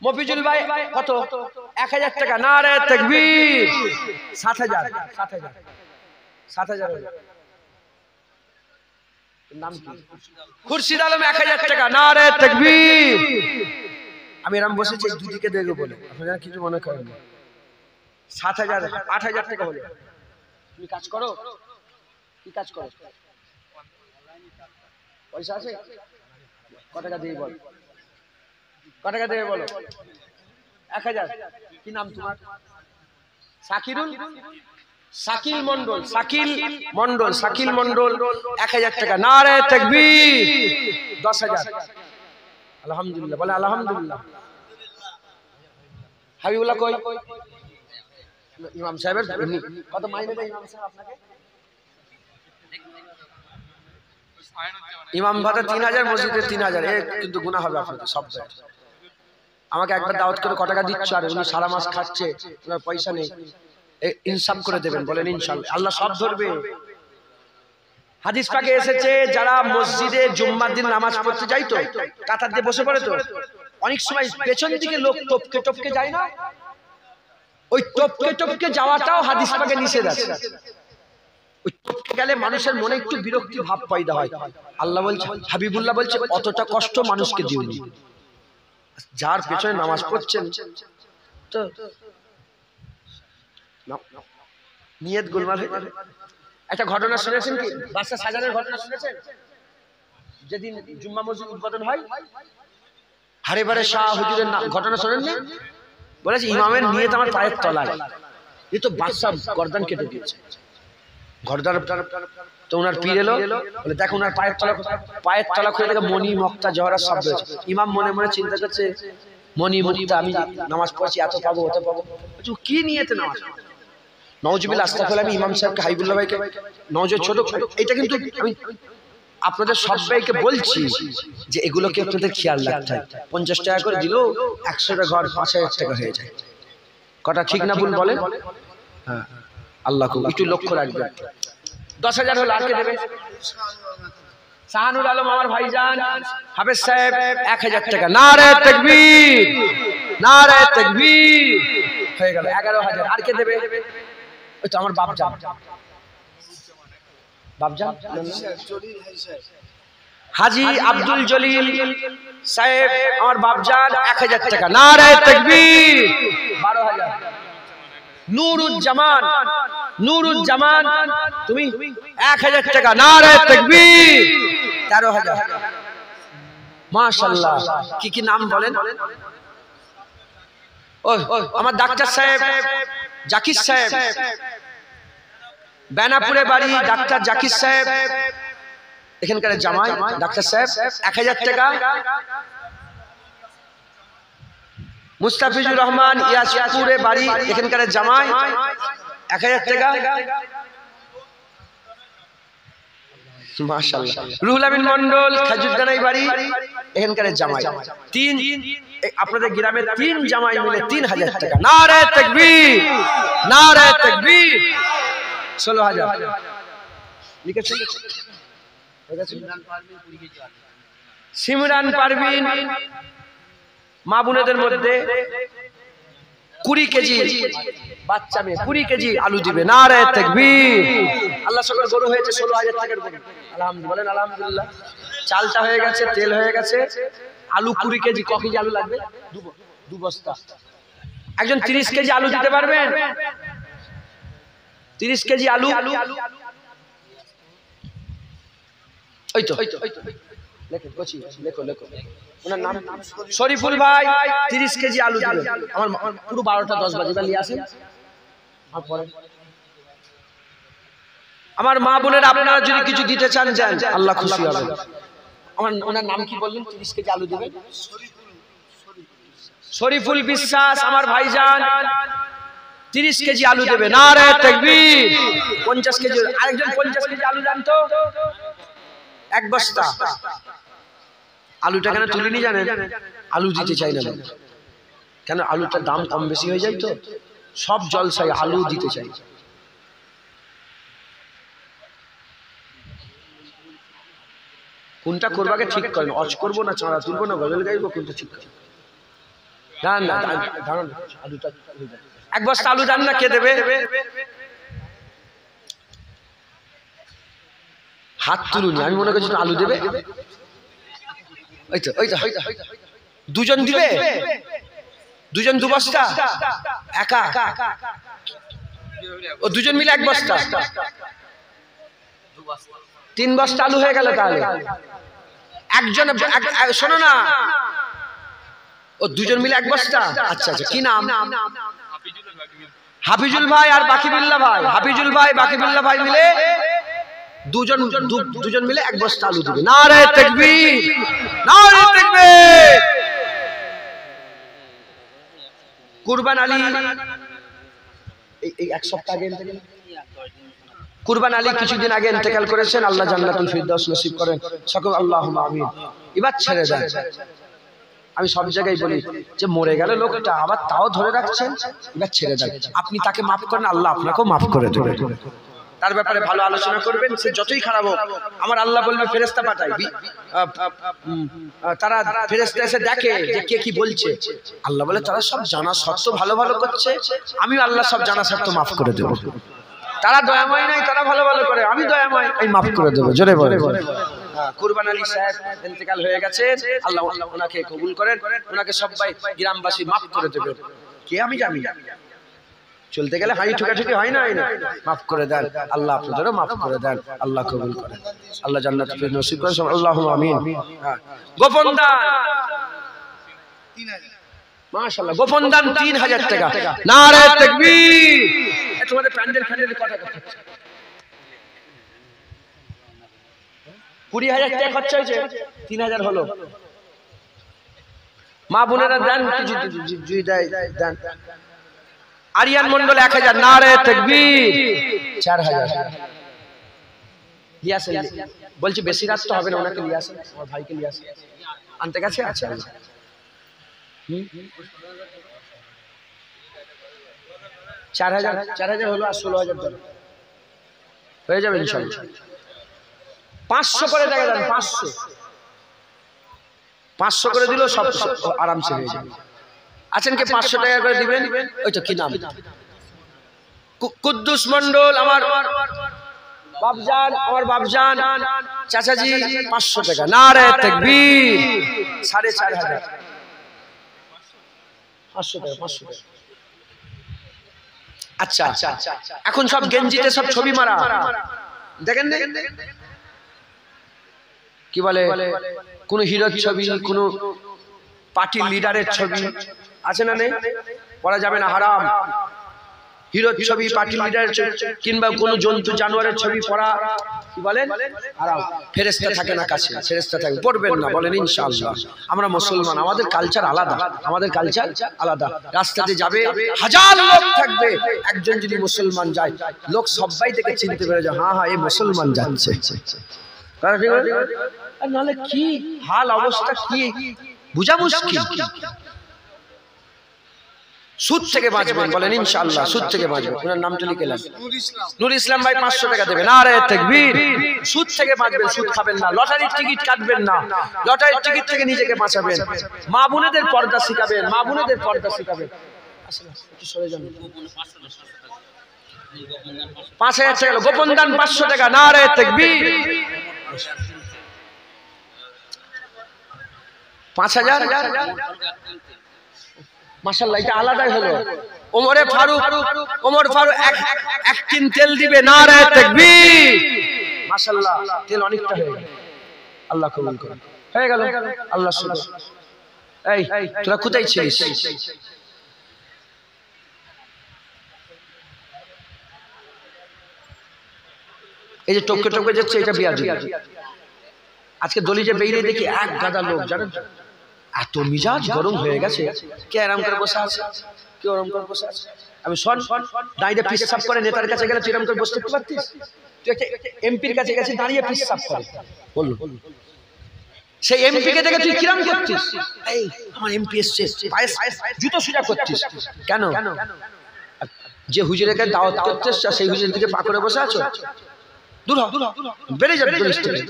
মফিজুল ভাই। কত? 1000 টাকা। নারে তাকবীর। 7000। 7000 নাম কি? খুরশিদ আলম 1000 টাকা। নারে তাকবীর। আমি এরকম বসেছি দুদিকে দেখে বলে, আপনারা কিছু মনে করেন না। 7000 8000 টাকা হলো। তুমি কাজ করো? কি কাজ করো? পয়সা আছে? কত টাকা দিয়ে বল? কত টাকা দেবে বলো? 1000। কি নাম তোমার? শাকিরুল? শাকিল মন্ডল। শাকিল মন্ডল। শাকিল মন্ডল 1000 টাকা। নারে তাকবীর। 10000। আলহামদুলিল্লাহ বলে আলহামদুলিল্লাহ। হাবিবুল্লাহ কই? ইমাম সাহেবের কত মাইনে দেয় ইমাম সাহেব আপনাকে? ইমাম ভাতা 3000, মসজিদে 3000। এ কিন্তু গুনাহ হবে আপনাদের সব। আমাকে একবার দাওয়াত করে কত টাকা দিচ্ছ, আর উনি সারা মাস খাচ্ছে, ওনার পয়সা নেই। ইনসাফ করে দেবেন বলেন ইনশাআল্লাহ। আল্লাহ সব ধরবে। হাদিস পাকে এসেছে যারা মসজিদে জুম্মার দিন নামাজ পড়তে যায় তো কাতার দিয়ে বসে পড়ে, তো অনেক সময় পেছন দিকে লোক টপকে টপকে যায় না? ওই টপকে টপকে যাওয়াটাও হাদিস পাকে নিষেধ আছে। ওই টপকে গেলে মানুষের মনে একটু বিরক্তি ভাব পয়দা হয়। আল্লাহ বলছে, হাবিবুল্লাহ বলছে, অতটা কষ্ট মানুষকে দিওনি। যার পেছনে নামাজ পড়ছেন তো নিয়ত গোলমাল হয়ে যাবে। একটা ঘটনা শুনেছেন কি? বাদশা শাহজাহানের ঘটনা শুনেছেন? যেদিন জুম্মা মসজিদ উদ্বোধন হয়, হারে বারে শাহ হুজুরের ঘটনা শোনেননি? বলেছে ইমামের নিয়ত আমার পায়ের তলায়। এ তো বাদশা গর্দান কেটে দিয়েছে। গর্দান তো ওনার পীর এলো, বলে দেখো ওনার পায়ের তলা। পায়ের তলা খুলে দেখে মণি মুক্তা জহরার শব্দ হয়েছে। ইমাম মনে মনে চিন্তা করছে, মণি মুক্তা, আমি নামাজ পড়ছি, এত পাবো অত পাবো। কি নিয়েতে নামাজ? নওয়াজবিল্লাহ আস্তাগফিরুল্লাহ। আমি ইমাম সাহেবকে, হাবিবুল্লাহ ভাইকে, নওয়াজ ছোট, এটা কিন্তু আমি আপনাদের সবাইকে বলছি যে এগুলোকে আপনাদের খেয়াল রাখতে হয়। 50 টাকা করে দিলেও 100টা ঘর 5000 টাকা হয়ে যায়। কটা ঠিক না ভুল বলেন? হ্যাঁ, আল্লাহ একটু লক্ষ্য রাখবেন। 10000 হলো। আর কে দেবে? শাহানুর আলম আমার ভাইজান হাফেজ সাহেব 1000 টাকা। নারে তাকবীর। নারে তাকবীর। হয়ে গেল 11000। আর কে দেবে? ওই তো আমার বাপজান। বাপজান হাজী আব্দুল জলিল সাহেব আমার বাপজান 1000 টাকা। নারে তাকবীর। 12000। নুরুজ্জামান, নুরুজ্জামান তুমি 1000 টাকা। নারে তাকবীর। 13000। মাশাআল্লাহ। কি কি নাম বলেন? ওই আমার ডাক্তার সাহেব জাকির সাহেব, বেনাপুরে বাড়ি, ডাক্তার জাকির সাহেব এখানকার জামাই। ডাক্তার সাহেব 1000 টাকা। মুস্তাফিজুর রহমান ইয়াসপুরে বাড়ি, এখানকার জামাই 1000 টাকা। মাশাআল্লাহ। রুহুল আমিন মন্ডল খাজুদ্দানাই বাড়ি, এখানকার জামাই। তিন আপনাদের গ্রামের 3 জামাই মিলে 3000 টাকা। নারে তাকবীর। নারে তাকবীর। 16000 লিখেছেন? সিমরান পারভিন মা বোনেদের মধ্যে 20 কেজি বাচ্চা মেয়ে 20 কেজি আলু দিবে। নারে তাকবীর। আল্লাহ সকল গরু হয়েছে 16000 টাকার গরু। আলহামদুলিল্লাহ বলেন আলহামদুলিল্লাহ। চালটা হয়ে গেছে, তেল হয়ে গেছে, আলু 20 কেজি। ক কেজি আলু লাগবে? 2 বস্তা। একজন 30 কেজি আলু দিতে পারবেন? 30 কেজি আলু। ওই তো ওনার নাম শরীফুল ভাই 30 কেজি আলু দিবেন। আমার পুরো 12টা 10 বাজে নিয়ে আসেন। আমার মা বোনের আপনারা যদি কিছু দিতে চান যান, আল্লাহ খুশি হবে। আমার ওনার নাম কি বললেন? 30 কেজি আলু দিবেন। শরীফুল বিশ্বাস আমার ভাইজান 30 কেজি আলু দেবে। নারে তাকবীর। 50 কেজি আরেকজন 50 কেজি আলু দেন তো, এক বস্তা। আলুটা কেন তুলিনি জানেন? আলু দিতে চাই না কেন? আলুটার দাম কম বেশি হয়ে যায় তো, সব জলসায় আলু দিতে চাই। কোনটা করবাকে ঠিক করেন, অজ করবো না চাঁড়া তুলবো না গজল গাইবো, কোনটা ঠিক করেন? না দাঁড়ান, আলুটা এক বস্তা আলু দেন না, কে দেবে? হাত তুলুন, আমি মনে করছি আলু দেবে। ওই তো দুজন দিবে, দুজন 2 বস্তা, একা ও দুজন মিলে 1 বস্তা, 3 বস্তা আলু হয়ে গেল। তাহলে একজন শোনো না, ও দুজন মিলে 1 বস্তা। আচ্ছা কি নাম? হাফিজুল ভাই আর বাকিবুল্লাহ ভাই। হাফিজুল ভাই বাকিবুল্লাহ ভাই মিলে দুজন মিলে 1 বস্তা আলু দিবে। নারে তাকবীর, নারে তাকবীর। কুরবান আলী এই 1 সপ্তাহ আগে কুরবান আলী কিছুদিন আগে ইন্তেকাল করেছেন। আল্লাহ জান্নাতুল ফিরদাউস নসিব করেন সকল, আল্লাহুম্মা আমিন। এবার ছেড়ে দেন। আমি সব জায়গায় বলি যে মরে গেল লোকটা, আবার তাও ধরে রাখছেন, এবার ছেড়ে দেন। আপনি তাকে মাফ করেন, আল্লাহ আপনাকেও মাফ করে দেবে। তার ব্যাপারে ভালো আলোচনা করবেন, সে যতই খারাপ হোক। আমার আল্লাহ বলবে ফেরেশতা পাঠাই, তারা ফেরেশতা এসে দেখে যে কে কি বলছে। আল্লাহ বলে তারা সব জানা সত্ত্বেও ভালো ভালো করছে, আমি আল্লাহ সব জানা সত্ত্বেও মাফ করে দেব। তারা দয়াময় নাই, তারা ভালো ভালো করে, আমি দয়াময়, আমি মাফ করে দেবো। জোরে বলে। কুরবান আলী সাহেব ইন্তেকাল হয়ে গেছে, আল্লাহ ওনাকে কবুল করেন, ওনাকে সবাই গ্রামবাসী মাফ করে দেবে। কে আমি জানি, চলতে গেলে হাই ঠুকাঠুকি হয় না, মাফ করে দেন আল্লাহ, আপনাদেরও মাফ করে দেন, আল্লাহ কবুল করেন, আল্লাহ জান্নাতুল ফিরদাউস নসিব করেন, আল্লাহুম্মা আমিন। গোপন দান, মাশাআল্লাহ, গোপন দান 3000 টাকা। নারে তাকবীর। তোমাদের প্যান্ডেল কথা 20,000 টাকা খরচা হয়েছে, 3000 হলো। মা বোনেরা দেন, কিছু দেন। আরিয়ান মন্ডল 1000। নারে তাকবীর। 4000 লিয়ে আসেন। বলছি বেশি রাত তো হবে না, ওনাকে লিয়ে আসেন, আমার ভাইকে লিয়ে আসেন। আনতে গেছে? আচ্ছা 4000 হলো, আর 16,000 ধরো, হয়ে যাবে ইনশাআল্লাহ। 500 করে টাকা দেন, 500 করে দিলেও সব আরামসে হয়ে যাবে। আছেন কে 500 টাকা করে দিবেন? ওই তো কি নাম? কুদ্দুস মন্ডল, আমার বাপজান, আমার বাপজান চাচাজি 500 টাকা। নারে তাকবীর। 4500। 500 টাকা। আচ্ছা এখন সব গেঞ্জিতে সব ছবি মারা, দেখেন কি বলে, কোন হিরোর ছবি, কোন পার্টির লিডারের ছবি আছে না? নেই, পড়া যাবে না, হারাম। হিরোর ছবি, পার্টি লিডারের ছবি, কিংবা কোন জন্তু জানোয়ারের ছবি পড়া কি বলেন? হারাম। ফেরেশতা থাকে না কাছে, ফেরেশতা থাকে, পড়বেন না, বলেন ইনশাআল্লাহ। আমরা মুসলমান, আমাদের কালচার আলাদা, আমাদের কালচার আলাদা। রাস্তাতে যাবে, হাজার লোক থাকবে, একজন যদি মুসলমান যায়, লোক সবাই থেকে চিনতে পেরে যায়, হ্যাঁ এই মুসলমান যাচ্ছে। নাহলে কি হাল অবস্থা, কি বুঝা মুশকিল। সুদ থেকে বাঁচবেন, বলেন ইনশাআল্লাহ, সুদ থেকে বাঁচবেন। ওনার নামটা লিখে নেন, নূর ইসলাম ভাই 500 টাকা দেবেন। নারে তাকবীর। সুদ থেকে বাঁচবেন, সুদ খাবেন না, লটারির টিকিট কাটবেন না, লটারির টিকিট থেকে নিজেকে বাঁচাবেন, মা বোনেদের পর্দা শিখাবেন, মা বোনেদের পর্দা শিখাবেন। একটু সরে যান। 5000 টাকা গোপন দান, 500 টাকা। নারে তাকবীর। 5000। মাশাআল্লাহ, এটা আলাদাই হলো। ওমর ফারুক এক টিন তেল দিবে। নারে তাকবীর। মাশাআল্লাহ, তেল অনেকটা হয়ে গেল, আল্লাহ কবুল করুন। হয়ে গেল। আল্লাহ শুকর। এই তোরা কোথায় ছিলিস? এই যে টপকে টপকে যাচ্ছে, এটা বিয়াজি। আজকে দলি যে বেরিয়ে দেখি এক গাদা লোক, জানেন এত মিজাজ গরম হয়ে গেছে। কে আরাম করে বসে আছে, কেউ আরাম করে বসে আছে। আমি শোন, দাঁড়িয়ে পিসাব করে নেতার কাছে গেলে তুই এরকম করে বসতে পারতিস? তুই একটা এমপির কাছে গেছিস, দাঁড়িয়ে পিসাব করে, বললো সেই এমপি কে দেখে তুই কিরাম করছিস? এই আমার এমপি এসছে, জুতো সোজা করছিস কেন? যে হুজুরের কাছে দাওয়াত করছিস সেই হুজুরের দিকে পা করে বসে আছো? দূর হ, বেড়ে যাবে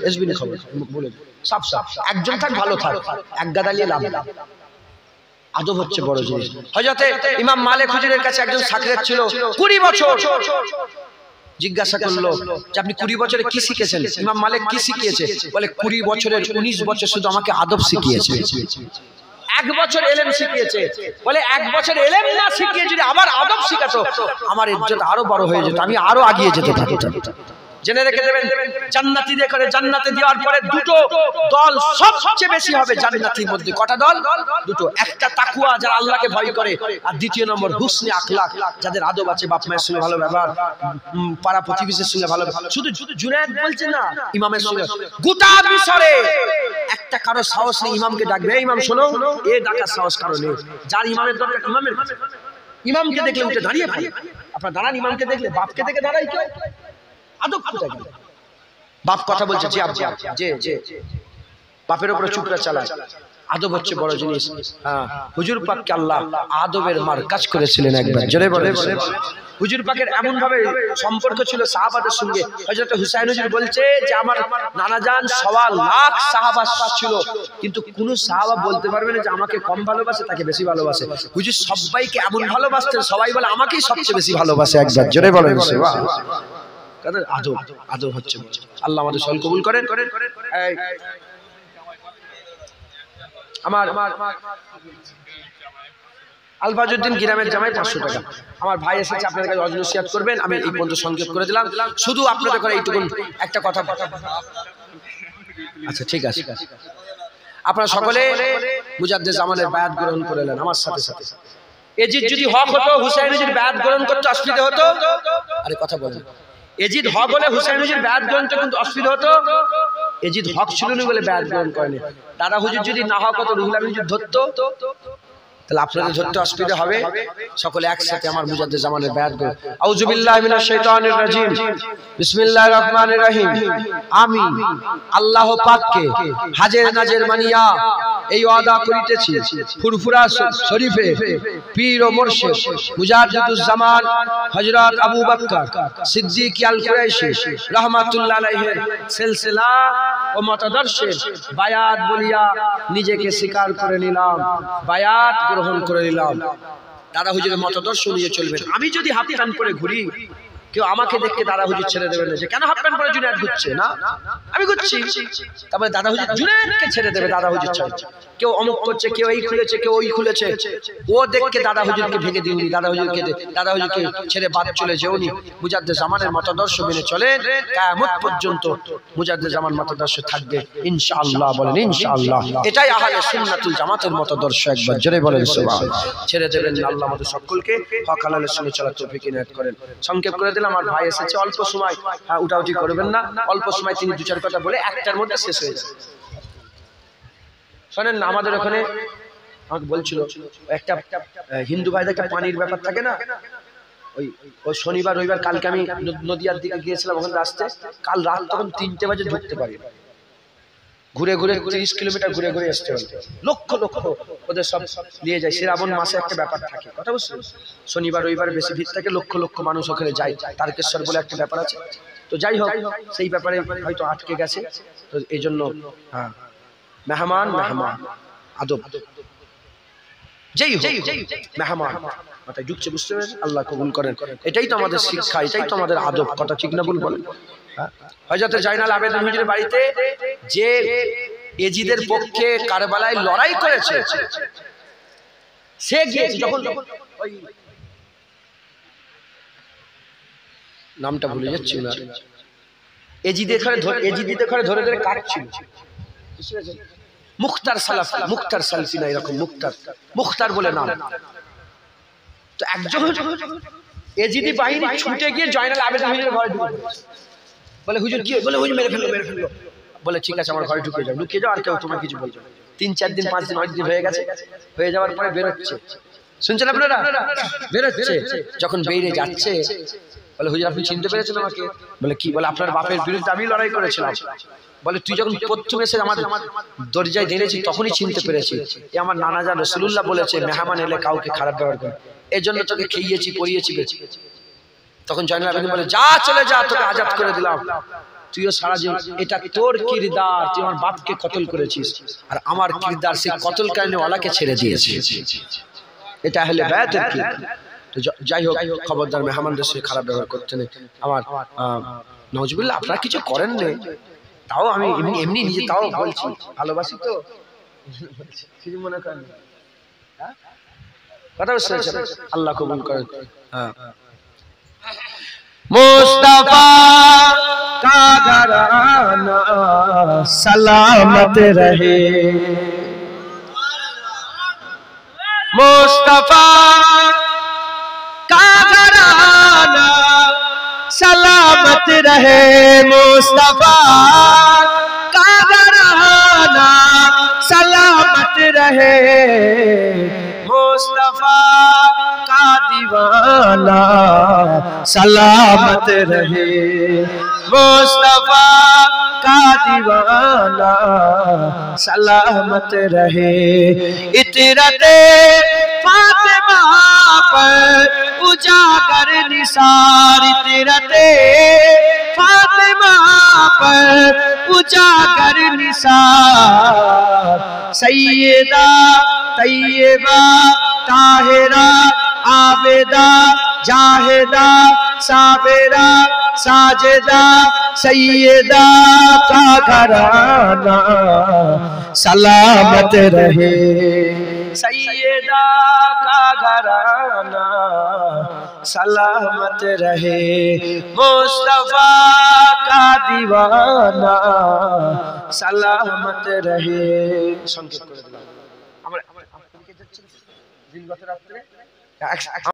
এসবি না খবর বলে সাফ সাফ। একজন থাক, ভালো থাক, এক গাদা নিয়ে লাভ। আদব হচ্ছে বড় জিনিস। হযরতে ইমাম মালিক হুজুরের কাছে একজন সাকরেত ছিল 20 বছর। জিজ্ঞাসা করলো যে আপনি 20 বছরে কি শিখেছেন? ইমাম মালিক কি শিখিয়েছে? বলে 20 বছরের 19 বছর শুধু আমাকে আদব শিখিয়েছে। 1 বছর এলেম শিখিয়েছে। বলে 1 বছর এলেম না শিখিয়ে যদি আবার আদব শিখাতো, আমার ইজ্জত আরো বড় হয়ে যেত, আমি আরো আগিয়ে যেতে পারতাম। জেনে রেখে দেবেন, জান্নাতীদের করে জান্নাতে দেওয়ার পরে দুটো দল সবচেয়ে বেশি হবে জান্নাতীর মধ্যে। কটা দল? দুটো। একটা তাকওয়া, যারা আল্লাহকে ভয় করে, আর দ্বিতীয় নম্বর হুসনে আখলাক, যাদের আদব আছে, বাপ মায়ের সঙ্গে ভালো ব্যবহার, পাড়া প্রতিবেশীর সঙ্গে ভালো। শুধু জুনায়েদ বলছে না, ইমামের সঙ্গে গোটা মিশরে একটা কারো সাহস নেই ইমামকে ডাকবে, ইমাম শোনো, এ ডাকার সাহস কারো নেই। যার ইমামের দরকার, ইমামকে দেখলে উঠে দাঁড়িয়ে পড়ে। আপনার দাঁড়ান, ইমামকে দেখলে, বাপকে দেখে দাঁড়াই কেউ? আদব কোথায় গেল? বাপ কথা বলছে, জি আব্বা, যে বাপের উপরে চুপড়া চালায়। আদব হচ্ছে বড় জিনিস। হ্যাঁ, হুজুর পাককে আল্লাহ আদবের মারকাজ করেছিলেন একবার, জোরে বলে। হুজুর পাকের এমন ভাবে সম্পর্ক ছিল সাহাবাদের সঙ্গে। হযরত হুসাইন হুজুর বলছে যে আমার নানাজান 1.25 লাখ সাহাবা ছিল, কিন্তু কোন সাহাবা বলতে পারবে না যে আমাকে কম ভালোবাসে, তাকে বেশি ভালোবাসে। হুজুর সবাইকে এমন ভালোবাসতেন, সবাই বলে আমাকেই সবচেয়ে বেশি ভালোবাসে। একবার জোরে বলে। আদব, আদব হচ্ছে। আল্লাহ আমাদের সকল কবুল করেন। আমার আলফাজউদ্দিন গ্রামের জামাই 500 টাকা। আমার ভাই এসেছে আপনাদের কাছে অজু নসিহত করবেন, আমি এই পর্যন্ত সংক্ষেপ করে দিলাম। শুধু আপনাদের করে এইটুকু একটা কথা। আচ্ছা ঠিক আছে, আপনারা সকলে মুজাদ্দেদ জামানের বায়াত গ্রহণ করে নেন আমার সাথে সাথে। এজিদ যদি হক হতো, হুসাইন হুজুর বায়াত গ্রহণ করতে অসুবিধা হতো? আরে কথা বলেন। এজিদ হক হলে হুসাইন হুজুর বায়াত গ্রহণ করতে কিন্তু অসুবিধা হতো? এজিদ হক ছিল না বলে বায়াত গ্রহণ করেনি। দাদা হুজুর যদি না হক হতো, রুহুল আমিন হুজুর ধরতো, তাহলে আপনাদের ধরতে অসুবিধা হবে। সকলে একসাথে আমার মুজাদ্দেদ জামানের বায়াত গ্রহণ। আউযু বিল্লাহি মিনাশ শাইতানির রাজিম, বিসমিল্লাহির রহমানির রহিম। আমি আল্লাহ পাককে হাজের নাজের মানিয়া এই ওয়াদা করিতেছি, ফুরফুরা শরীফে পীর ও মুর্শিদ মুজাদ্দিদুজ জামান হযরত আবু বকর সিদ্দিক আল কুরাইশি রাহমাতুল্লাহ আলাইহির সিলসিলা ও মতাদর্শে বায়াত বলিয়া নিজেকে স্বীকার করে নিলাম, বায়াত গ্রহণ করে নিলাম। দাদা হুজুরের মতাদর্শ নিয়ে চলবেন। আমি যদি হাফ প্যান্ট পরে ঘুরি, কেউ আমাকে দেখে দাদা হুজুর ছেড়ে দেবেন না যে কেন হাফ প্যান্ট পরে জুনায়েদ ঘুরছে, না আমি ঘুরছি। তারপরে দাদা হুজুর জুনায়েদকে ছেড়ে দেবে, দাদা হুজুর ছেড়ে। কেউ অমুক করছে, কেউ এই খুলেছে, কেউ ওই খুলেছে, ও দেখকে দাদা হুজুরকে ভেঙে দিউনি, দাদা হুজুরকে ছেড়ে বাদ চলে যেওনি। মুজাদ্দেদ জামানের মতাদর্শ মেনে চলেন, কিয়ামত পর্যন্ত মুজাদ্দেদ জামান মতাদর্শ থাকবে ইনশাআল্লাহ। বলেন ইনশাআল্লাহ। এটাই আহলে সুন্নাতুল জামাতের মতাদর্শ। একবার জোরে বলেন সুবহানাল্লাহ। ছেড়ে দেবেন না। আল্লাহ আমাদের সকলকে হক হালালের সঙ্গে চলার তৌফিক ইনায়াত করেন। সংক্ষেপ করে দিলাম, আমার ভাই এসেছে অল্প সময়, উঠাউঠি করবেন না, অল্প সময় তিনি 2-4 কথা বলে 1টার মধ্যে শেষ হয়ে যাবে। শোনেন না, আমাদের ওখানে আমাকে বলছিল একটা হিন্দু ভাইদের একটা পানির ব্যাপার থাকে না, ওই শনিবার রবিবার, কালকে আমি নদিয়ার দিকে গিয়েছিলাম, ওখানে আসতে কাল রাত তখন 3টে বাজে ঢুকতে পারি, ঘুরে ঘুরে 30 কিলোমিটার ঘুরে ঘুরে আসতে হবে। লক্ষ লক্ষ ওদের সব নিয়ে যায়। শ্রাবণ মাসে একটা ব্যাপার থাকে, কথা বুঝছেন? শনিবার রবিবার বেশি ভিড় থাকে, লক্ষ লক্ষ মানুষ ওখানে যায়। তারকেশ্বর বলে একটা ব্যাপার আছে। তো যাই হোক, সেই ব্যাপারে হয়তো আটকে গেছে, তো এই জন্য হ্যাঁ মেহমান আদব, যেই হোক মেহমান মাথায় ঢুকছে, বুঝতে পেরেছেন? আল্লাহ কবুল করেন। এটাই তো আমাদের শিক্ষা, এটাই তো আমাদের আদব। কথা ঠিক না ভুল বলেন? হযরত জাইনাল আবেদিন হুজুরের বাড়িতে যে এজিদের পক্ষে কারবালায় লড়াই করেছে, সে গিয়েছে যখন, ওই নামটা ভুলে যাচ্ছি না, এজিদের ঘরে ধরে ধরে কাটছিল, বুঝতে পেরেছেন? মুখতার সালাফি, মুখতার সালফি না, এরকম মুখতার, মুখতার বলে নাম। তো একজন এজিদি বাহিনী ছুটে গিয়ে জয়নাল আবেদিন হুজুরের ঘরে ঢুকে বলে হুজুর কি? বলে হুজুর মেরে ফেললো, মেরে ফেললো। বলে ঠিক আছে আমার ঘরে ঢুকে যাও, লুকিয়ে যাও, আর কেউ তোমার কিছু বলছো। 3-4 দিন 5 দিন 8 দিন হয়ে গেছে, হয়ে যাওয়ার পরে বেরোচ্ছে, শুনছেন আপনারা? বেরোচ্ছে, যখন বেরিয়ে যাচ্ছে বলে হুজুর আপনি চিনতে পেরেছেন আমাকে? বলে কি? বলে আপনার বাপের বিরুদ্ধে আমি লড়াই করেছিলাম। বলে তুই যখন প্রথম এসে আমার দরজায় দাঁড়িয়েছিস তখনই চিনতে পেরেছি, এ আমার নানাজান রাসূলুল্লাহ বলেছে মেহমান এলে কাউকে খারাপ ব্যবহার করে, এই জন্য তোকে খেয়েছি পরিয়েছি। তখন জয়নাল আবেদিন বলে যা চলে যা, তোকে আজাদ করে দিলাম, তুইও সারা জীবন, এটা তোর কিরদার, তুই আমার বাপকে কতল করেছিস, আর আমার কিরদার সেই কতলকারী ওয়ালাকে ছেড়ে দিয়েছিস, এটা হলে বায়াতের কি। তো যাই হোক, খবরদার মেহমানদের সে খারাপ ব্যবহার করতে নেই। আমার নওয়াজুবিল্লাহ আপনারা কিছু করেন না, তাও আমি এমনি নিজে তাও বলছি, ভালোবাসি তো কিছু মনে করেন কথা বুঝছেন? আল্লাহ কবুল করেন। হ্যাঁ, मुस्तफा का घराना सलामत रहे, मुस्तफा का घराना सलामत रहे, मुस्तफा का घराना सलामत रहे, मुस्तफा का दीवाना सलामत रहे, मुस्तफा का दीवाना सलामत रहे। इतरते फातिमा पर उजागर निसार, इतरते फातिमा पर उजागर निसार, सैयदा तैयबा ताहिरा आबेदा जाहिदा साबिरा साजिदा सैयदा का घराना सलामत रहे, सैयदा का घराना सलामत रहे, मुस्तफा का दीवाना सलामत रहे। संकेत করে দিলাম আমরা দিনগত রাত্রে